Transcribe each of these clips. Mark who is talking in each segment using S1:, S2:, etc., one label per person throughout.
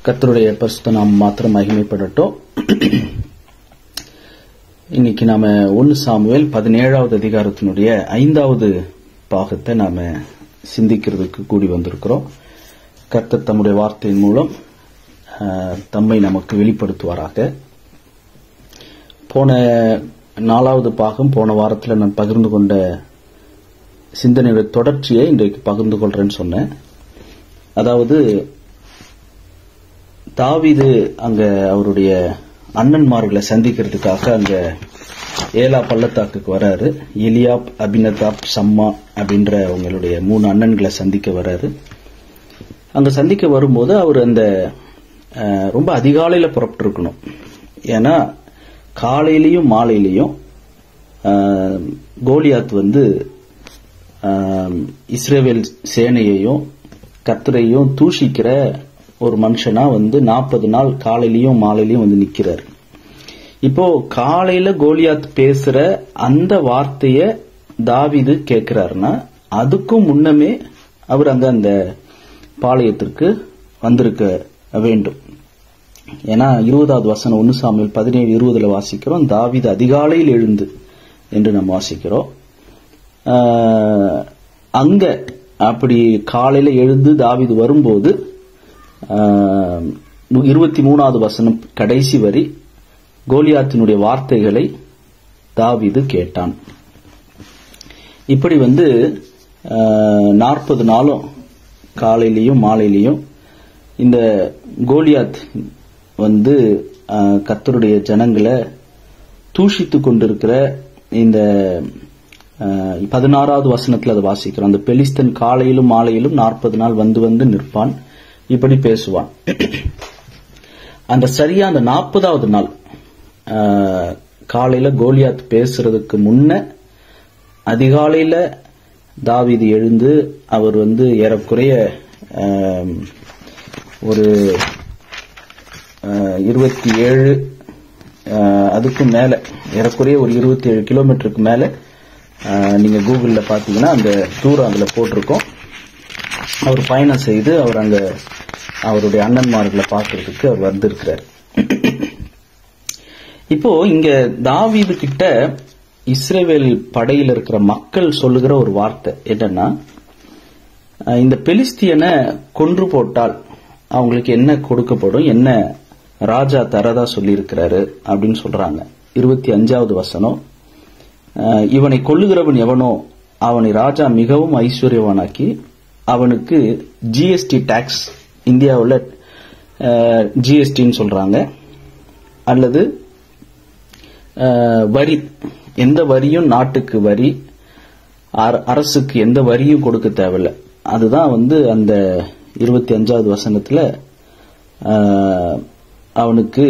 S1: கர்த்தருடைய பரிசுத்த நாமம் மாத்திரம் மகிமைப்படட்டும். இன்னைக்கு நாம 1 சாமுவேல் 17வது அதிகாரத்தினுடைய 5வது பாகத்தை நாம சிந்திக்கிறதுக்கு கூடி வந்திருக்கிறோம். கர்த்தர் தம்முடைய வார்த்தையின் மூலம் தம்மை நமக்கு வெளிப்படுத்துவாராக. போன 4வது பாகம் போன வாரத்தில் நான் பகிர்ந்து கொண்ட சிந்தனையுடைய தொடர்ச்சியை இன்றைக்கு பகிர்ந்து கொள்றேன்னு சொன்னேன். அதாவது தாவீது அங்க அவருடைய அண்ணன்மார்களை சந்திக்கிறதுக்காக அங்க ஏலா பள்ளத்தாக்குக்கு வராரு. எலியாப், அபினதாப், சம்மா அப்படின்ற அவங்களுடைய 3 அண்ணன்களை சந்திக்க வராரு. அங்க சந்திக்க வரும்போது அவர் அந்த ரொம்ப அதிகாலையில புறப்பட்டு இருக்கணும். ஏன்னா காலையிலையும் மாலையிலையும் கோலியாத் இஸ்ரவேல் சேனையையும் கர்த்தரையும் தூஷிக்கிற ஒரு மனுஷனா 40 நாள் காலையிலயும் மாலையிலயும் நிக்கிறார். இப்போ காலையில கோலியாத் பேசுற அந்த வார்த்தைய தாவீது கேட்கிறாருன்னா அதுக்கும் முன்னமே அவர் அங்க அந்த பாளையத்திற்கு வந்திருக்க வேண்டும். ஏன்னா 20வது வசனம் 1 சாமுவேல் 17:20 வாசிக்கிறோம். தாவீது அதிகாலையில் எழுந்து என்று நாம் வாசிக்கிறோம். அங்க அப்படி காலையில எழுந்து தாவீது வரும்போது 23வது வசனம் கடைசி வரி கோலியாத்தினுடைய வார்த்தைகளை தாவீது கேட்டான். இப்படி 40 நாளும் காலையிலையும் மாலையிலையும் இந்த கோலியாத் கர்த்தருடைய ஜனங்களை தூஷித்து கொண்டிருக்கிற இந்த 16வது வசனத்துல அதை வாசிக்கிறோம். அந்த பெலிஸ்தன் காலையிலும் மாலையிலும் 40 நாள் வந்து நிற்பான், இப்படி பேசுவான். அந்த சரியா அந்த 40வது நாள் காலையில கோலியாத் பேசுறதுக்கு முன்ன அதிகாலையில தாவீது எழுந்து அவர் ஏறக்குறைய ஒரு 27 அதுக்கு மேல ஏறக்குறைய ஒரு 27 கிலோமீட்டருக்கு மேல நீங்க கூகுள்ல பாத்தீங்கன்னா அந்த தூரம் அதுல போட்டிருக்கோம். அவர் பயணம் செய்து அவர் அங்க அவருடைய அண்ணன்மார்களை பார்க்கறதுக்கு அவர் வந்திருக்கிறார். இப்போ இங்க தாவீது கிட்ட இஸ்ரவேல் படையில் இருக்கிற மக்கள் சொல்லுகிற ஒரு வார்த்தை என்னன்னா, இந்த பெலிஸ்தியனை கொன்று போட்டால் அவங்களுக்கு என்ன கொடுக்கப்படும், என்ன ராஜா தரதா சொல்லி இருக்கிறாரு அப்படின்னு சொல்றாங்க. 25வது வசனம், இவனை கொல்லுகிறவன் எவனோ அவனை ராஜா மிகவும் ஐஸ்வர்யவானாக்கி அவனுக்கு ஜிஎஸ்டி டாக்ஸ், இந்தியாவில் ஜிஎஸ்டின்னு சொல்றாங்க, அல்லது வரி, எந்த வரியும் நாட்டுக்கு வரி, அரசுக்கு எந்த வரியும் கொடுக்க தேவையில்லை. அதுதான் அந்த 25வது வசனத்துல அவனுக்கு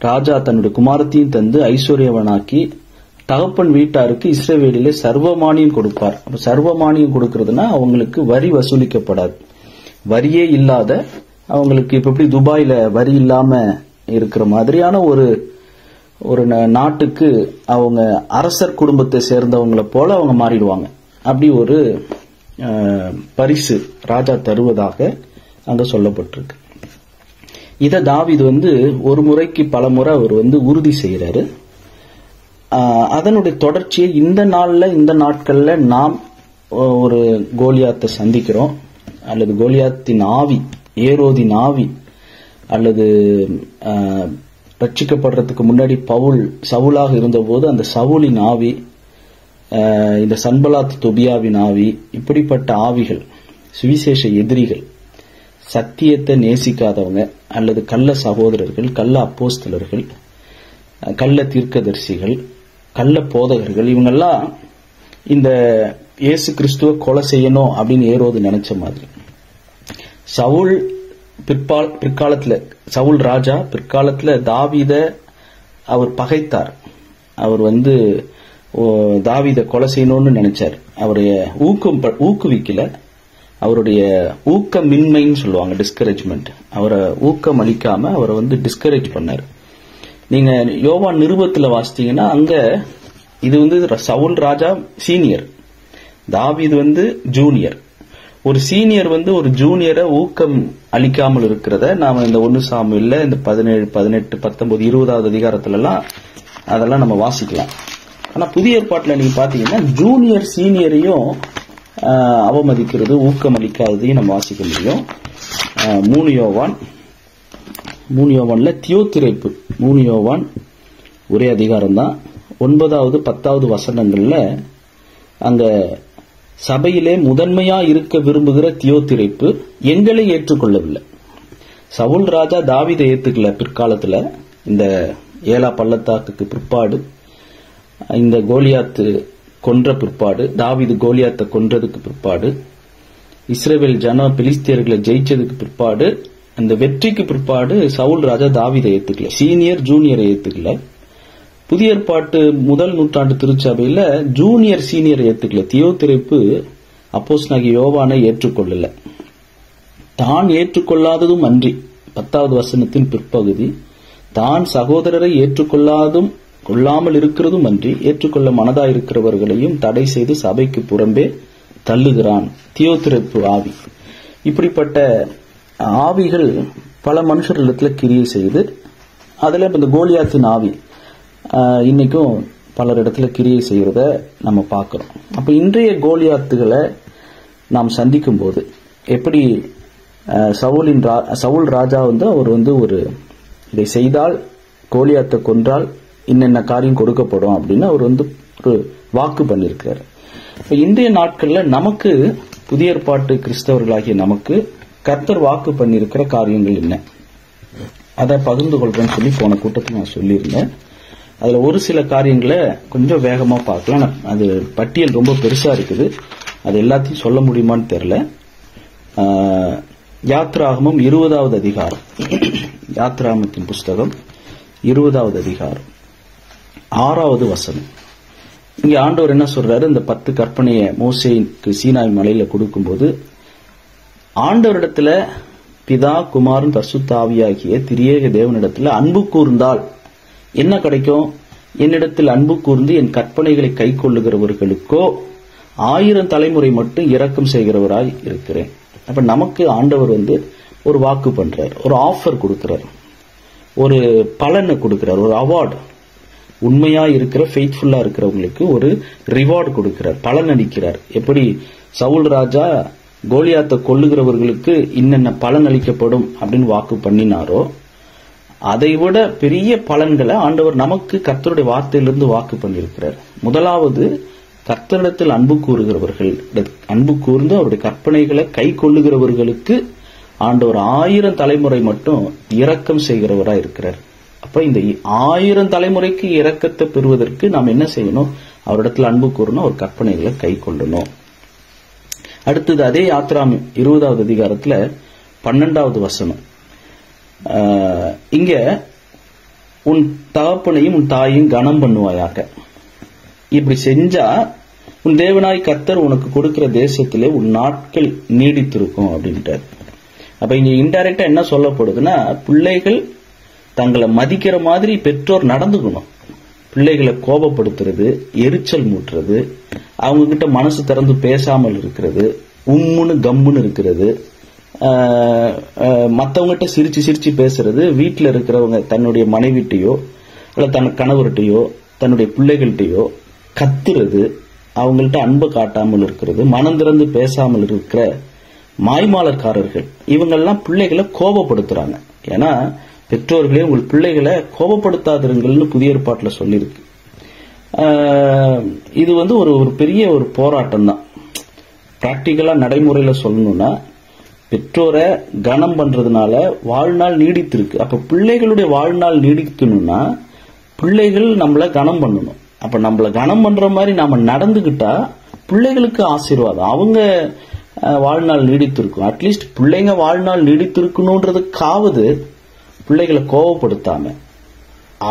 S1: ராஜா தன்னுடைய குமாரத்தையும் தந்து ஐஸ்வர்யவனாக்கி தகப்பன் வீட்டாருக்கு இஸ்ரவேலிலே சர்வமானியம் கொடுப்பார். சர்வமானியம் கொடுக்கறதுனா அவங்களுக்கு வரி வசூலிக்கப்படாது. வரியே இல்லாத அவங்களுக்கு இப்ப எப்படி துபாயில வரி இல்லாம இருக்கிற மாதிரியான ஒரு நாட்டுக்கு அவங்க அரசர் குடும்பத்தை சேர்ந்தவங்களை போல அவங்க மாறிடுவாங்க. அப்படி ஒரு பரிசு ராஜா தருவதாக அங்க சொல்லப்பட்டிருக்கு. இத தாவீது ஒரு முறைக்கு பல முறை அவர் உறுதி செய்யறாரு. அதனுடைய தொடர்ச்சியை இந்த நாட்கள்ல நாம் ஒரு கோலியாத்தை சந்திக்கிறோம், அல்லது கோலியாத்தின் ஆவி, ஏரோதின் ஆவி, அல்லது ரட்சிக்கப்படுறதுக்கு முன்னாடி சவுலாக இருந்தபோது அந்த சவுலின் ஆவி, இந்த சன்பலாத் தொபியாவின் ஆவி, இப்படிப்பட்ட ஆவிகள் சுவிசேஷ எதிரிகள், சத்தியத்தை நேசிக்காதவங்க, அல்லது கள்ள சகோதரர்கள், கள்ள அப்போஸ்தலர்கள், கள்ள தீர்க்கதரிசிகள், கள்ள போதகர்கள், இவங்கெல்லாம் இந்த இயேசு கிறிஸ்துவ கொலை செய்யணும் அப்படின்னு ஏரோது நினைச்ச மாதிரி சவுல் சவுல் ராஜா பிற்காலத்துல தாவீத அவர் பகைத்தார். அவர் தாவீத கொலை செய்யணும்னு நினைச்சார். அவருடைய ஊக்குவிக்கல, அவருடைய ஊக்கமின்மைன்னு சொல்லுவாங்க, டிஸ்கரேஜ்மெண்ட். அவரை ஊக்கம் அளிக்காம அவரை டிஸ்கரேஜ் பண்ணார். நீங்க யோவான் நிருபத்துல வாசித்தீங்கன்னா அங்க இது சவுல் ராஜா சீனியர், தாவீது ஜூனியர். ஒரு சீனியர் ஒரு ஜூனியரை ஊக்கம் அளிக்காமல் இருக்கிறத நாம இந்த 1 சாமுவேல்ல இந்த 17, 18, 19, 20வது அதிகாரத்துல எல்லாம் அதெல்லாம் நம்ம வாசிக்கலாம். ஆனா புதிய ஏற்பாட்டுல நீங்க பாத்தீங்கன்னா ஜூனியர் சீனியரையும் அவமதிக்கிறது, ஊக்கம் அளிக்காததையும் நம்ம வாசிக்க முடியும். 3 யோவான்ல தியோத்திரைப்பு, 3 யோவான் ஒரே அதிகாரம் தான். 9வது 10வது வசனங்கள்ல அங்க சபையிலே முதன்மையா இருக்க விரும்புகிற தியோத்திரைப்பு எங்களை ஏற்றுக்கொள்ளவில்லை. சவுல் ராஜா தாவீதை ஏத்துக்கல. பிற்காலத்துல இந்த ஏலா பள்ளத்தாக்குக்கு பிற்பாடு, இந்த கோலியாத்து கொன்ற பிற்பாடு, தாவீது கோலியாத்தை கொன்றதுக்கு பிற்பாடு, இஸ்ரவேல் பிலிஸ்தியர்களை ஜெயிச்சதுக்கு பிற்பாடு, அந்த வெற்றிக்கு பிற்பாடு சவுல் ராஜா தாவீதை ஏத்துக்கல. சீனியர் ஜூனியரை ஏத்துக்கல. புதிய ஏற்பாட்டு முதல் நூற்றாண்டு திருச்சபையில ஜூனியர் சீனியரை ஏத்துக்கல. தியோத்திரைப்பு அப்போஸ்தலனாகிய யோவானை ஏற்றுக்கொள்ளல. தான் ஏற்றுக்கொள்ளாததும் அன்றி, 10வது வசனத்தின் பிற்பகுதி, தான் சகோதரரை கொள்ளாமல் இருக்கிறதும் அன்றி ஏற்றுக்கொள்ள மனதாயிருக்கிறவர்களையும் தடை செய்து சபைக்கு புறம்பே தள்ளுகிறான் தியோத்திரைப்பு ஆவி. இப்படிப்பட்ட ஆவிகள் பல மனுஷர்களிடத்துல கிரியை செய்து, அதுல இந்த கோலியாத்தின் ஆவி இன்னைக்கும் பலரிடத்துல கிரியை செய்யறத நம்ம பார்க்கிறோம். அப்ப இன்றைய கோலியாத்துகளை நாம் சந்திக்கும் போது எப்படி சவுல் ராஜா அவர் ஒரு இதை செய்தால், கோலியாத்தை கொன்றால் இன்னென்ன காரியம் கொடுக்கப்படும் அப்படின்னு அவர் ஒரு வாக்கு பண்ணிருக்காரு. இப்ப இன்றைய நாட்கள்ல நமக்கு புதிய ஏற்பாட்டு கிறிஸ்தவர்களாகிய நமக்கு கர்த்தர் வாக்கு பண்ணிருக்கிற காரியங்கள் என்ன, அதை பகிர்ந்து கொள்றேன்னு சொல்லி போன கூட்டத்தில் நான் சொல்லியிருந்தேன். அதுல ஒரு சில காரியங்களை கொஞ்சம் வேகமா பார்க்கலாம். அது பட்டியல் ரொம்ப பெருசா இருக்குது, அது எல்லாத்தையும் சொல்ல முடியுமான்னு தெரியல. யாத்ராகமம் 20வது அதிகாரம், யாத்ராகமத்தின் புஸ்தகம் 20வது அதிகாரம் 6வது வசனம். இங்க ஆண்டவர் என்ன சொல்றாரு, இந்த 10 கற்பனையை மோசேக்கு சீனாய் மலையில கொடுக்கும்போது, ஆண்டவரிடத்துல பிதா குமாரன் பரிசுத்த ஆவியாகிய திரியேக தேவனிடத்துல அன்பு கூர்ந்தால் என்ன கிடைக்கும்? என்னிடத்தில் அன்பு கூர்ந்து என் கற்பனைகளை கை கொள்ளுகிறவர்களுக்கோ 1000 தலைமுறை மட்டும் இரக்கம் செய்கிறவராய் இருக்கிறேன். அப்ப நமக்கு ஆண்டவர் ஒரு வாக்கு பண்றார், ஒரு ஆஃபர் கொடுக்கிறார், ஒரு பலனை கொடுக்கிறார், ஒரு அவார்டு. உண்மையா இருக்கிற ஃபெய்த்ஃபுல்லா இருக்கிறவங்களுக்கு ஒரு ரிவார்டு கொடுக்கிறார், பலன் அளிக்கிறார். எப்படி சவுல் ராஜா கோலியாத்தை கொல்லுகிறவர்களுக்கு இன்னென்ன பலன் அளிக்கப்படும் அப்படின்னு வாக்கு பண்ணினாரோ, அதை விட பெரிய பலன்களை ஆண்டவர் நமக்கு கர்த்தருடைய வார்த்தையிலிருந்து வாக்கு பண்ணியிருக்கிறார். முதலாவது, கர்த்தரிடத்தில் அன்பு கூறுகிறவர்கள், அன்பு கூர்ந்து அவருடைய கற்பனைகளை கை கொள்ளுகிறவர்களுக்கு ஆண்டவர் 1000 தலைமுறை மட்டும் இரக்கம் செய்கிறவராய் இருக்கிறார். அப்ப இந்த 1000 தலைமுறைக்கு இரக்கத்தை பெறுவதற்கு நாம் என்ன செய்யணும்? அவரிடத்தில் அன்பு கூறணும், அவர் கற்பனைகளை கை கொள்ளணும். அடுத்தது அதே யாத்ராகமம் 20வது அதிகாரத்துல 12வது வசனம். இங்க உன் தகப்பனையும் உன் தாயையும் கனம் பண்ணுவாயாக, இப்படி செஞ்சா உன் தேவனாய் கர்த்தர் உனக்கு கொடுக்கிற தேசத்திலே உன் நாட்கள் நீடித்திருக்கும் அப்படின்ட்டார். அப்ப இங்க இன்டைரக்டா என்ன சொல்லப்படுதுன்னா, பிள்ளைகள் தங்களை மதிக்கிற மாதிரி பெற்றோர் நடந்துக்கணும். பிள்ளைகளை கோபப்படுத்துறது, எரிச்சல் மூட்டுறது, அவங்க கிட்ட மனசு திறந்து பேசாமல் இருக்கிறது, உம்முன்னு கம்முன்னு இருக்கிறது, மற்றவங்ககிட்ட சிரிச்சு சிரிச்சு பேசுறது, வீட்டில் இருக்கிறவங்க தன்னுடைய மனைவிட்டையோ அல்ல தன் கணவர்கிட்டையோ தன்னுடைய பிள்ளைகள்கிட்டையோ கத்துறது, அவங்கள்ட்ட அன்பு காட்டாமல் இருக்கிறது, மனம் திறந்து பேசாமல் இருக்கிற மாய்மாலக்காரர்கள், இவங்கெல்லாம் பிள்ளைகளை கோபப்படுத்துறாங்க. ஏன்னா பெற்றோர்களே உங்கள் பிள்ளைகளை கோபப்படுத்தாதிருங்கள்னு புதிய ஏற்பாட்டில் சொல்லியிருக்கு. இது ஒரு பெரிய ஒரு போராட்டம் தான். பிராக்டிக்கலா நடைமுறையில சொல்லணும்னா, பெற்றோரை கனம் பண்றதுனால வாழ்நாள் நீடித்திருக்கு. அப்ப பிள்ளைகளுடைய வாழ்நாள் நீடிக்கணும்னா பிள்ளைகள் நம்மளை கனம் பண்ணணும். அப்ப நம்மள கனம் பண்ற மாதிரி நாம நடந்துகிட்டா பிள்ளைகளுக்கு ஆசீர்வாதம், அவங்க வாழ்நாள் நீடித்திருக்கும். அட்லீஸ்ட் பிள்ளைங்க வாழ்நாள் நீடித்திருக்கணும்ன்றதுக்காவது பிள்ளைகளை கோபப்படுத்தாம,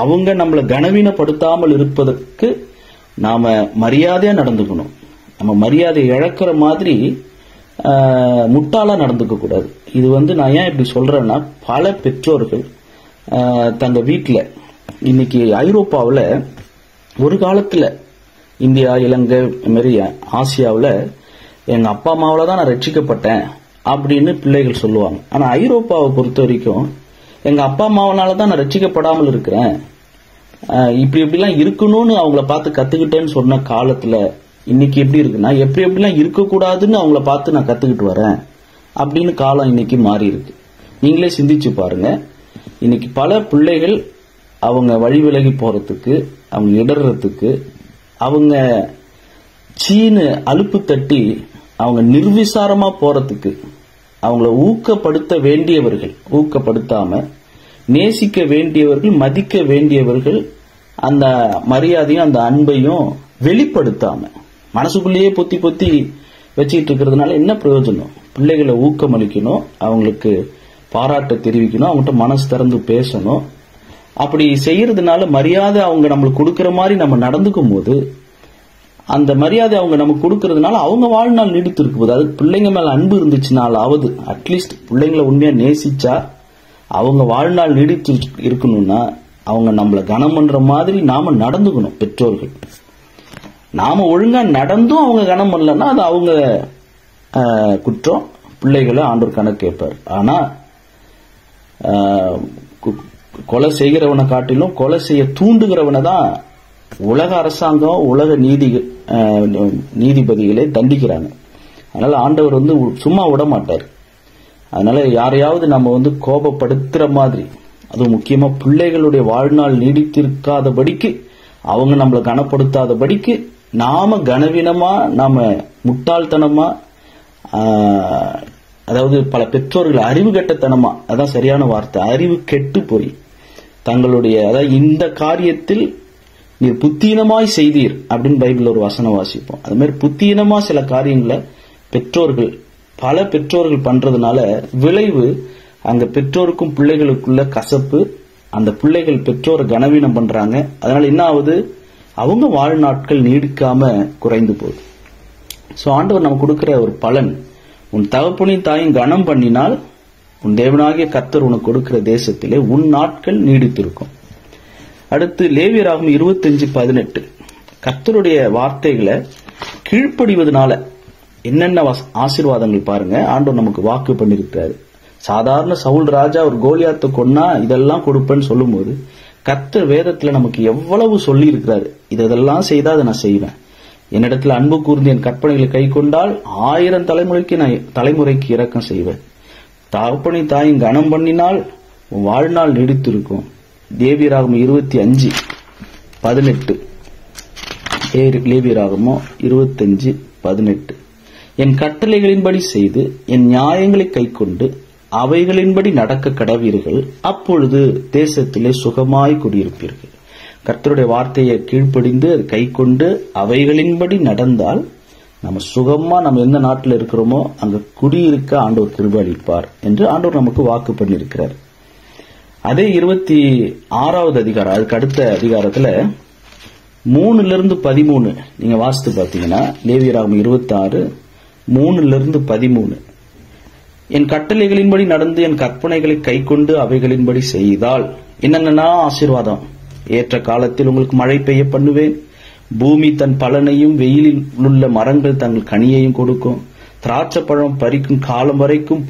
S1: அவங்க நம்மளை கனவீனப்படுத்தாமல் இருப்பதற்கு நாம மரியாதையா நடந்துக்கணும். நம்ம மரியாதையை இழக்கிற மாதிரி முட்டாளா நடந்துக்க கூடாது. இது நான் ஏன் இப்படி சொல்றேன்னா, பல பெற்றோர்கள் தங்க வீட்டுல, இன்னைக்கு ஐரோப்பாவில் ஒரு காலத்துல, இந்தியா, இலங்கை, மாதிரி ஆசியாவில் எங்க அப்பா அம்மாவில தான் நான் ரட்சிக்கப்பட்டேன் அப்படின்னு பிள்ளைகள் சொல்லுவாங்க. ஆனா ஐரோப்பாவை பொறுத்த வரைக்கும் எங்க அப்பா அம்மாவனால தான் நான் ரட்சிக்கப்படாமல் இருக்கிறேன், இப்படி எப்படிலாம் இருக்கணும்னு அவங்கள பார்த்து கத்துக்கிட்டேன்னு சொன்ன காலத்துல இன்னைக்கு எப்படி இருக்குன்னா, எப்படிலாம் இருக்கக்கூடாதுன்னு அவங்கள பார்த்து நான் கத்துக்கிட்டு வரேன் அப்படின்னு காலம் இன்னைக்கு மாறி இருக்கு. நீங்களே சிந்திச்சு பாருங்க. இன்னைக்கு பல பிள்ளைகள் அவங்க வழி விலகி போறதுக்கு, அவங்க இடறதுக்கு, அவங்க சீனு அலுப்பு தட்டி அவங்க நிர்விசாரமா போறதுக்கு, அவங்கள ஊக்கப்படுத்த வேண்டியவர்கள் ஊக்கப்படுத்தாம, நேசிக்க வேண்டியவர்கள் மதிக்க வேண்டியவர்கள் அந்த மரியாதையும் அந்த அன்பையும் வெளிப்படுத்தாம மனசுக்குள்ளேயே பொத்தி பொத்தி வச்சுக்கிட்டு இருக்கிறதுனால என்ன பிரயோஜனம்? பிள்ளைகளை ஊக்கமளிக்கணும், அவங்களுக்கு பாராட்ட தெரிவிக்கணும், அவங்ககிட்ட மனசு திறந்து பேசணும். அப்படி செய்யறதுனால மரியாதை அவங்க நம்மளுக்கு கொடுக்கற மாதிரி நம்ம நடந்துக்கும் போது, அந்த மரியாதை அவங்க நமக்கு கொடுக்கறதுனால அவங்க வாழ்நாள் நீடித்து இருக்கும் போது, அது பிள்ளைங்க மேல அன்பு இருந்துச்சுனாலாவது, அட்லீஸ்ட் பிள்ளைங்களை உண்மையா நேசிச்சா அவங்க வாழ்நாள் நீடித்து இருக்கணும்னா அவங்க நம்மள கனம் பண்ற மாதிரி நாம நடந்துக்கணும். பெற்றோர்கள் நாம ஒழுங்கா நடந்தும் அவங்க கனம் பண்ணலன்னா அது அவங்க குற்றம். பிள்ளைகளை ஆண்டவர் கணக்கு கேட்பார். ஆனா கொலை செய்கிறவனை காட்டிலும் கொலை செய்ய தூண்டுகிறவனை தான் உலக அரசாங்கம், உலக நீதிபதிகளே தண்டிக்கிறாங்க. அதனால ஆண்டவர் சும்மா விட மாட்டார். அதனால யாரையாவது நம்ம கோபப்படுத்துற மாதிரி, அதுவும் முக்கியமா பிள்ளைகளுடைய வாழ்நாள் நீடித்திருக்காதபடிக்கு, அவங்க நம்மளை கனப்படுத்தாதபடிக்கு நாம கனவீனமா, நாம முட்டாள்தனமா, அதாவது பல பெற்றோர்கள் அறிவு கெட்டத்தனமா, அதான் சரியான வார்த்தை, அறிவு கெட்டு போய் தங்களுடைய, அதாவது இந்த காரியத்தில் நீர் புத்தீனமாய் செய்தீர் அப்படின்னு பைபிள் ஒரு வசனம் வாசிப்போம். அது மாதிரி புத்தீனமா சில காரியங்களை பல பெற்றோர்கள் பண்றதுனால விளைவு அங்க பெற்றோருக்கும் பிள்ளைகளுக்குள்ள கசப்பு, அந்த பிள்ளைகள் பெற்றோரை கனவீனம் பண்றாங்க. அதனால என்ன ஆகுது? அவங்க வாழ்நாட்கள் நீடிக்காம குறைந்து போகுது. சோ ஆண்டவர் நம்ம கொடுக்கிற ஒரு பலன், உன் தகப்பனையும் தாயும் கனம் பண்ணினால் உன் தேவனாகிய கர்த்தர் உனக்கு கொடுக்கிற தேசத்திலே உன் நாட்கள் நீடித்திருக்கும். அடுத்து லேவியராகமம் 25:18, கர்த்தருடைய வார்த்தைகளை கீழ்ப்படிவதனால என்னென்ன ஆசீர்வாதங்கள் பாருங்க ஆண்டவர் நமக்கு வாக்கு பண்ணிருக்காரு. சாதாரண சவுல் ராஜா ஒரு கோலியாத்தை கொன்னா இதெல்லாம் கொடுப்பேன்னு சொல்லும் போது கர்த்தர் வேதத்துல நமக்கு எவ்வளவு சொல்லி இருக்கிறாரு. இதெல்லாம் செய்தா அதை நான் செய்வேன், என்னிடத்துல அன்பு கூர்ந்து என் கற்பனைகளை கை கொண்டால் 1000 தலைமுறைக்கு இரக்கம் செய்வேன், தகப்பனை தாயும் கனம் பண்ணினால் உன் வாழ்நாள் நீடித்திருக்கும். லேவியராகமம் 25:18, லேவியராகமம் 25:18, என் கட்டளைகளின்படி செய்து என் நியாயங்களை கை கொண்டு அவைகளின்படி நடக்க கடவீர்கள், அப்பொழுது தேசத்திலே சுகமாய் குடியிருப்பீர்கள். கர்த்தருடைய வார்த்தையை கீழ்ப்படிந்து அதை கை கொண்டு அவைகளின்படி நடந்தால் நம்ம சுகமா, நம்ம எந்த நாட்டில் இருக்கிறோமோ அங்க குடியிருக்க ஆண்டவர் கிருபை அளிப்பார் என்று ஆண்டவர் நமக்கு வாக்கு பண்ணியிருக்கிறார். அதே 26வது அதிகாரம், அதுக்கு அடுத்த அதிகாரத்துல 3-13 நீங்க வாசித்து பாத்தீங்கன்னா, லேவியராகமம் 26:3-13, என் கட்டளைகளின்படி நடந்து என் கற்பனைகளை கை கொண்டு அவைகளின்படி செய்தால் என்னென்னா ஆசீர்வாதம். ஏற்ற காலத்தில் உங்களுக்கு மழை பெய்ய பண்ணுவேன், பூமி தன் பலனையும், வெயிலில் உள்ள மரங்கள் தங்கள் கனியையும் கொடுக்கும், திராட்சைப்பழம் பறிக்கும் காலம் வரைக்கும்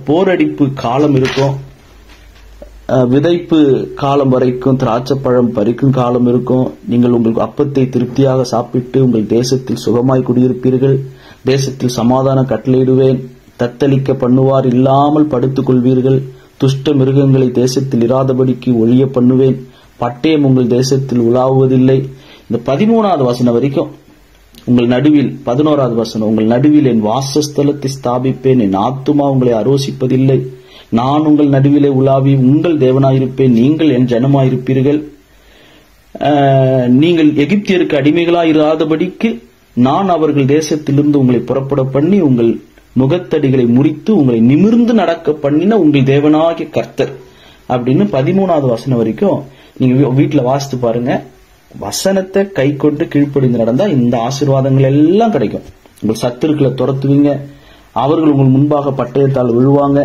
S1: போரடிப்பு காலம் இருக்கும், விதைப்பு காலம் வரைக்கும் திராட்சைப்பழம் பறிக்கும் காலம் இருக்கும். நீங்கள் உங்கள் அப்பத்தை திருப்தியாக சாப்பிட்டு உங்கள் தேசத்தில் சுகமாய் குடியிருப்பீர்கள். தேசத்தில் சமாதான கட்டளையிடுவேன், தத்தளிக்க பண்ணுவார் இல்லாமல் படுத்துக் கொள்வீர்கள். துஷ்ட மிருகங்களை தேசத்தில் இராதபடிக்கு ஒழிய பண்ணுவேன், பட்டயம் உங்கள் தேசத்தில் உலாவுவதில்லை. இந்த 13வது வசனம் வரைக்கும் உங்கள் நடுவில், 11வது வசனம், உங்கள் நடுவில் என் வாசஸ்தலத்தை ஸ்தாபிப்பேன், என் ஆத்துமா உங்களை அரோசிப்பதில்லை, நான் உங்கள் நடுவிலே உலாவி உங்கள் தேவனாயிருப்பேன், நீங்கள் என் ஜனமாயிருப்பீர்கள். நீங்கள் எகிப்தியருக்கு அடிமைகளாயிராதபடிக்கு நான் அவர்கள் தேசத்திலிருந்து உங்களை புறப்பட பண்ணி உங்கள் முகத்தடிகளை முறித்து உங்களை நிமிர்ந்து நடக்க பண்ணின உங்கள் தேவனாகிய கர்த்தர் அப்படின்னு 13வது வசனம் வரைக்கும் நீங்க வீட்டுல வாசித்து பாருங்க. வசனத்தை கை கொண்டு கீழ்ப்படிந்து நடந்தா இந்த ஆசீர்வாதங்கள் எல்லாம் கிடைக்கும். உங்கள் சத்துருக்களை துரத்துவீங்க, அவர்கள் உங்கள் முன்பாக பட்டயத்தால் விழுவாங்க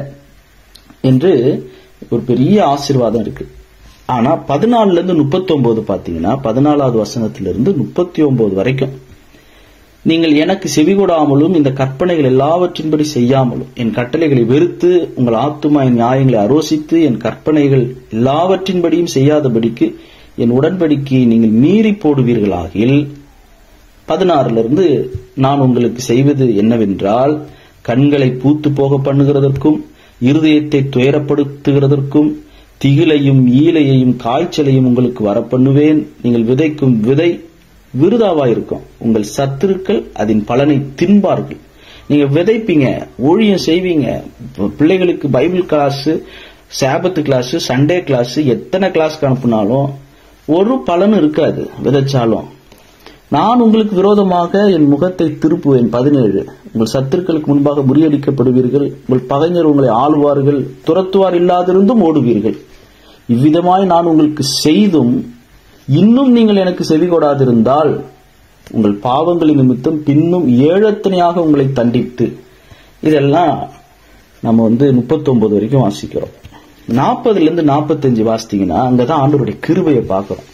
S1: என்று ஒரு பெரிய ஆசீர்வாதம் இருக்கு. ஆனா 14-39 பாத்தீங்கன்னா, 14வது வசனத்திலிருந்து 39 வரைக்கும் நீங்கள் எனக்கு செவிகொடாமலும் இந்த கற்பனைகள் எல்லாவற்றின்படி செய்யாமலும் என் கட்டளைகளை வெறுத்து உங்கள் ஆத்துமா என் நியாயங்களை அரோசித்து என் கற்பனைகள் எல்லாவற்றின்படியும் செய்யாதபடிக்கு என் உடன்படிக்கையை நீங்கள் மீறி போடுவீர்களாகில் 16 நான் உங்களுக்கு செய்வது என்னவென்றால் கண்களை பூத்து போக பண்ணுகிறதற்கும் இருதயத்தை துயரப்படுத்துகிறதற்கும் திகிலையும் ஈலையையும் காய்ச்சலையும் உங்களுக்கு வரப்பண்ணுவேன். நீங்கள் விதைக்கும் விதை விருதாவாயிருக்கும், உங்கள் சத்துருக்கள் அதன் பலனை தின்பார்கள். நீங்க விதைப்பீங்க, ஊழியம் செய்வீங்க, பிள்ளைகளுக்கு Bible class, Sabbath class, Sunday class, எத்தனை கிளாஸ்க்கு அனுப்புனாலும் ஒரு பலனும் இருக்காது. விதைச்சாலும் நான் உங்களுக்கு விரோதமாக என் முகத்தை திருப்புவேன். 17 உங்கள் சத்துருக்களுக்கு முன்பாக முறியடிக்கப்படுவீர்கள், உங்கள் பகைஞர் உங்களை ஆளுவார்கள், துரத்துவார் இல்லாதிருந்தும் ஓடுவீர்கள். இவ்விதமாய் நான் உங்களுக்கு செய்தும் இன்னும் நீங்கள் எனக்கு செவி கொடாதிருந்தால் உங்கள் பாவங்களின் நிமித்தம் பின்னும் ஏழத்தனையாக உங்களை தண்டித்து. இதெல்லாம் நம்ம 39 வரைக்கும் வாசிக்கிறோம். 40 45 வாசித்தீங்கன்னா அங்கதான் ஆண்டவருடைய கிருபையை பார்க்கிறோம்.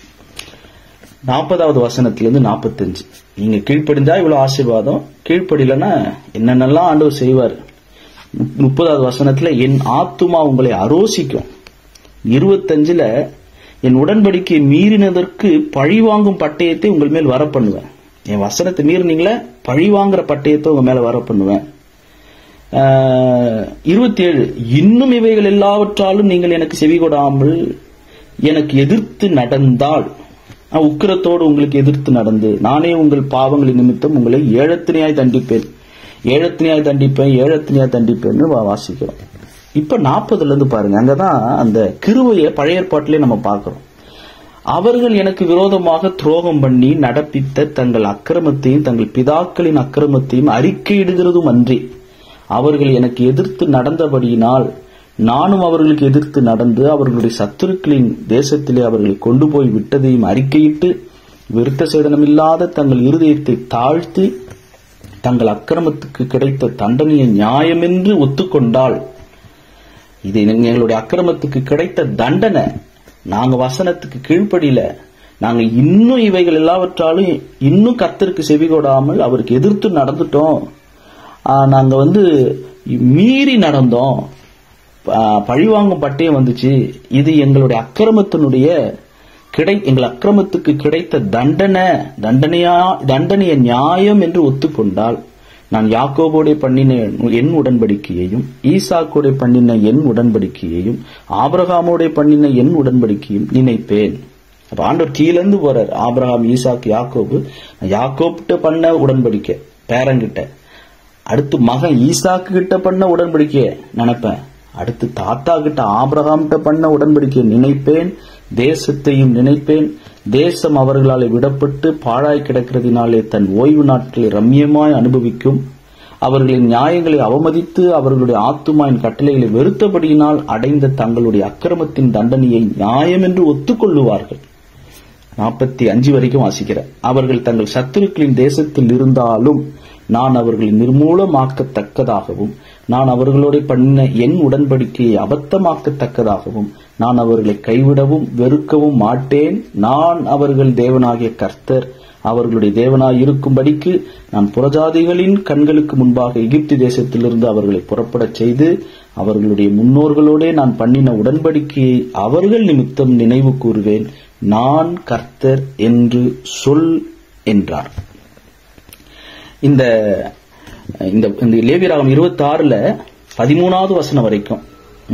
S1: 40வது வசனத்திலிருந்து 45 நீங்க கீழ்ப்படிந்தா இவ்வளவு ஆசீர்வாதம், கீழ்ப்படிலன்னா என்னென்னலாம் ஆண்டவர் செய்வார். 30வது வசனத்துல என் ஆத்துமா உங்களை அரோசிக்கும். 25 என் உடன்படிக்கையை மீறினதற்கு பழிவாங்கும் பட்டயத்தை உங்கள் மேல் வர பண்ணுவேன். என் வசனத்தை மீறினீங்களே, பழிவாங்குற பட்டயத்தை உங்க மேல வர பண்ணுவேன். 27 இன்னும் இவைகள் எல்லாவற்றாலும் நீங்கள் எனக்கு செவி கொடாமல் எனக்கு எதிர்த்து நடந்தால், உக்கிரத்தோடு உங்களுக்கு எதிர்த்து நடந்து நானே உங்கள் பாவங்களின் நிமித்தம் உங்களை ஏழத்தினையாய் தண்டிப்பேன், ஏழத்தினையாய் தண்டிப்பேன், ஏழத்தினையாய் தண்டிப்பேன்னு வாசிக்கிறோம். இப்ப 40 பாருங்க, அங்கதான் அந்த கிருபையை பழைய ஏற்பாட்டிலே நம்ம பார்க்கிறோம். அவர்கள் எனக்கு விரோதமாக துரோகம் பண்ணி நடப்பித்த தங்கள் அக்கிரமத்தையும் தங்கள் பிதாக்களின் அக்கிரமத்தையும் அறிக்கையிடுகிறதும் அன்றி அவர்கள் எனக்கு எதிர்த்து நடந்தபடியினால் நானும் அவர்களுக்கு எதிர்த்து நடந்து அவர்களுடைய சத்துருக்களின் தேசத்திலே அவர்களை கொண்டு போய் விட்டதையும் அறிக்கையிட்டு விருத்த சேதனமில்லாத தங்கள் இருதயத்தை தாழ்த்தி தங்கள் அக்கிரமத்துக்கு கிடைத்த தண்டனையை நியாயமென்று ஒத்துக்கொண்டால், இது எங்களுடைய அக்கிரமத்துக்கு கிடைத்த தண்டனை, நாங்க வசனத்துக்கு கீழ்ப்படியில, நாங்க இன்னும் இவைகள் எல்லாவற்றாலும் இன்னும் கர்த்தருக்கு செவி கொடாமல் அவருக்கு எதிர்த்து நடந்துட்டோம், நாங்க மீறி நடந்தோம், பழிவாங்கும் பட்டயம் வந்துச்சு, இது எங்களுடைய அக்கிரமத்தினுடைய எங்கள் அக்கிரமத்துக்கு கிடைத்த தண்டனைய நியாயம் என்று ஒத்துக்கொண்டால் நான் யாக்கோபோட பண்ணின என் உடன்படிக்கையையும் ஈசாக்கோட பண்ணின என் உடன்படிக்கையையும் ஆபிரகாமோட பண்ணின என் உடன்படிக்கையும் நினைப்பேன். அப்ப ஆண்டவர் கீழந்து போறார். ஆபிரகாம், ஈசாக்கு, யாக்கோபு, யாக்கோப்கிட்ட பண்ண உடன்படிக்கை பேரங்கிட்ட, அடுத்து மகன் ஈசாக்கு கிட்ட பண்ண உடன்படிக்கைய நினைப்பேன், அடுத்து தாத்தா கிட்ட ஆபிரகாம் கிட்ட பண்ண உடன்படிக்கையை நினைப்பேன், தேசத்தையும் நினைப்பேன். தேசம் அவர்களால் விடப்பட்டு பாழாய் கிடக்கிறதினாலே தன் ஓய்வு நாட்களை ரம்யமாய் அனுபவிக்கும். அவர்களின் நியாயங்களை அவமதித்து அவர்களுடைய ஆத்துமாவின் கட்டளைகளை வெறுத்தபடியினால் அடைந்த தங்களுடைய அக்கிரமத்தின் தண்டனையை நியாயம் என்று ஒத்துக்கொள்ளுவார்கள். 45 வரைக்கும் வாசிக்கிறேன். அவர்கள் தங்கள் சத்துருக்களின் தேசத்தில் இருந்தாலும் நான் அவர்களை நிர்மூலமாக்கத்தக்கதாகவும் நான் அவர்களோட பண்ணின என் உடன்படிக்கையை அபத்தமாக்கத்தக்கதாகவும் நான் அவர்களை கைவிடவும் வெறுக்கவும் மாட்டேன். நான் அவர்கள் தேவனாகிய கர்த்தர் அவர்களுடைய தேவனாய் இருக்கும்படிக்கு நான் புறஜாதிகளின் கண்களுக்கு முன்பாக எகிப்து தேசத்திலிருந்து அவர்களை புறப்படச் செய்து அவர்களுடைய முன்னோர்களோட நான் பண்ணின உடன்படிக்கையை அவர்கள் நிமித்தம் நினைவு கூறுவேன். நான் கர்த்தர் என்று சொல் என்றார். இந்த லேவியராகமம் 26 13வது வசனம் வரைக்கும்,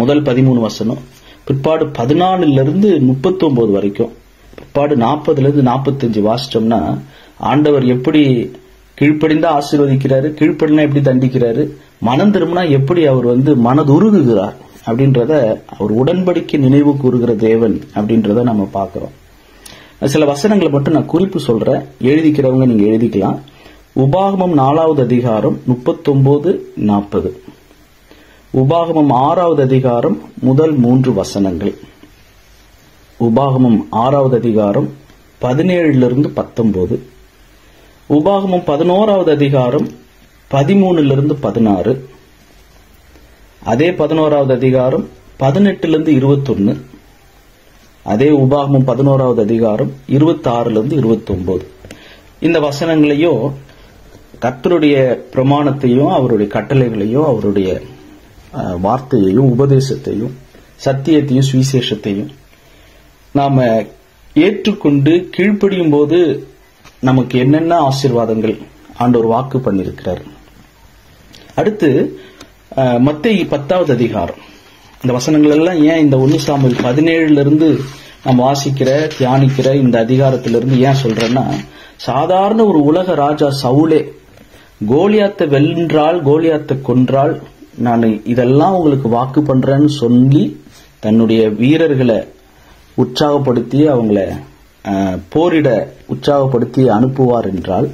S1: முதல் 13 வசனம், பிற்பாடு 14 39 வரைக்கும், பிற்பாடு 40 45 வாசிச்சோம்னா ஆண்டவர் எப்படி கீழ்ப்படிந்தா ஆசீர்வதிக்கிறாரு, கீழ்ப்படினா எப்படி தண்டிக்கிறாரு, மனம் திரும்பினா எப்படி அவர் மனதுருகுகிறார் அப்படின்றத, அவர் உடன்படிக்கை நினைவு கூறுகிற தேவன் அப்படின்றத நம்ம பார்க்கிறோம். சில வசனங்களை மட்டும் நான் குறிப்பு சொல்றேன், எழுதிக்கிறவங்க நீங்க எழுதிக்கலாம். உபாகமம் 4வது அதிகாரம் 39 40, உபாகமம் 6வது அதிகாரம் முதல் 3 வசனங்கள், உபாகமம் 6வது அதிகாரம் 17 19, உபாகமம் 11வது அதிகாரம் 13 16, அதே 11வது அதிகாரம் 18 21, அதே உபாகமம் 11வது அதிகாரம் 26 29. இந்த வசனங்களையும் கர்த்தருடைய பிரமாணத்தையும் அவருடைய கட்டளைகளையும் அவருடைய வார்த்தையையும் உபதேசத்தையும் சத்தியத்தையும் சுவிசேஷத்தையும் நாம ஏற்றுக்கொண்டு கீழ்ப்படியும் போது நமக்கு என்னென்ன ஆசீர்வாதங்கள் ஆண்டவர் வாக்கு பண்ணியிருக்கிறார். அடுத்து மத்தேயு 10வது அதிகாரம். இந்த வசனங்கள் எல்லாம் ஏன் இந்த 1 சாமுவேல் 17 நாம் வாசிக்கிற தியானிக்கிற இந்த அதிகாரத்திலிருந்து ஏன் சொல்றேன்னா, சாதாரண ஒரு உலக ராஜா சவுலே கோலியாத்தை வென்றால், கோலியாத்தை கொன்றால், நான் இதெல்லாம் உங்களுக்கு வாக்கு பண்றேன்னு சொல்லி தன்னுடைய வீரர்களை உற்சாகப்படுத்தி அவங்கள போரிட உற்சாகப்படுத்தி அனுப்புவார் என்றால்,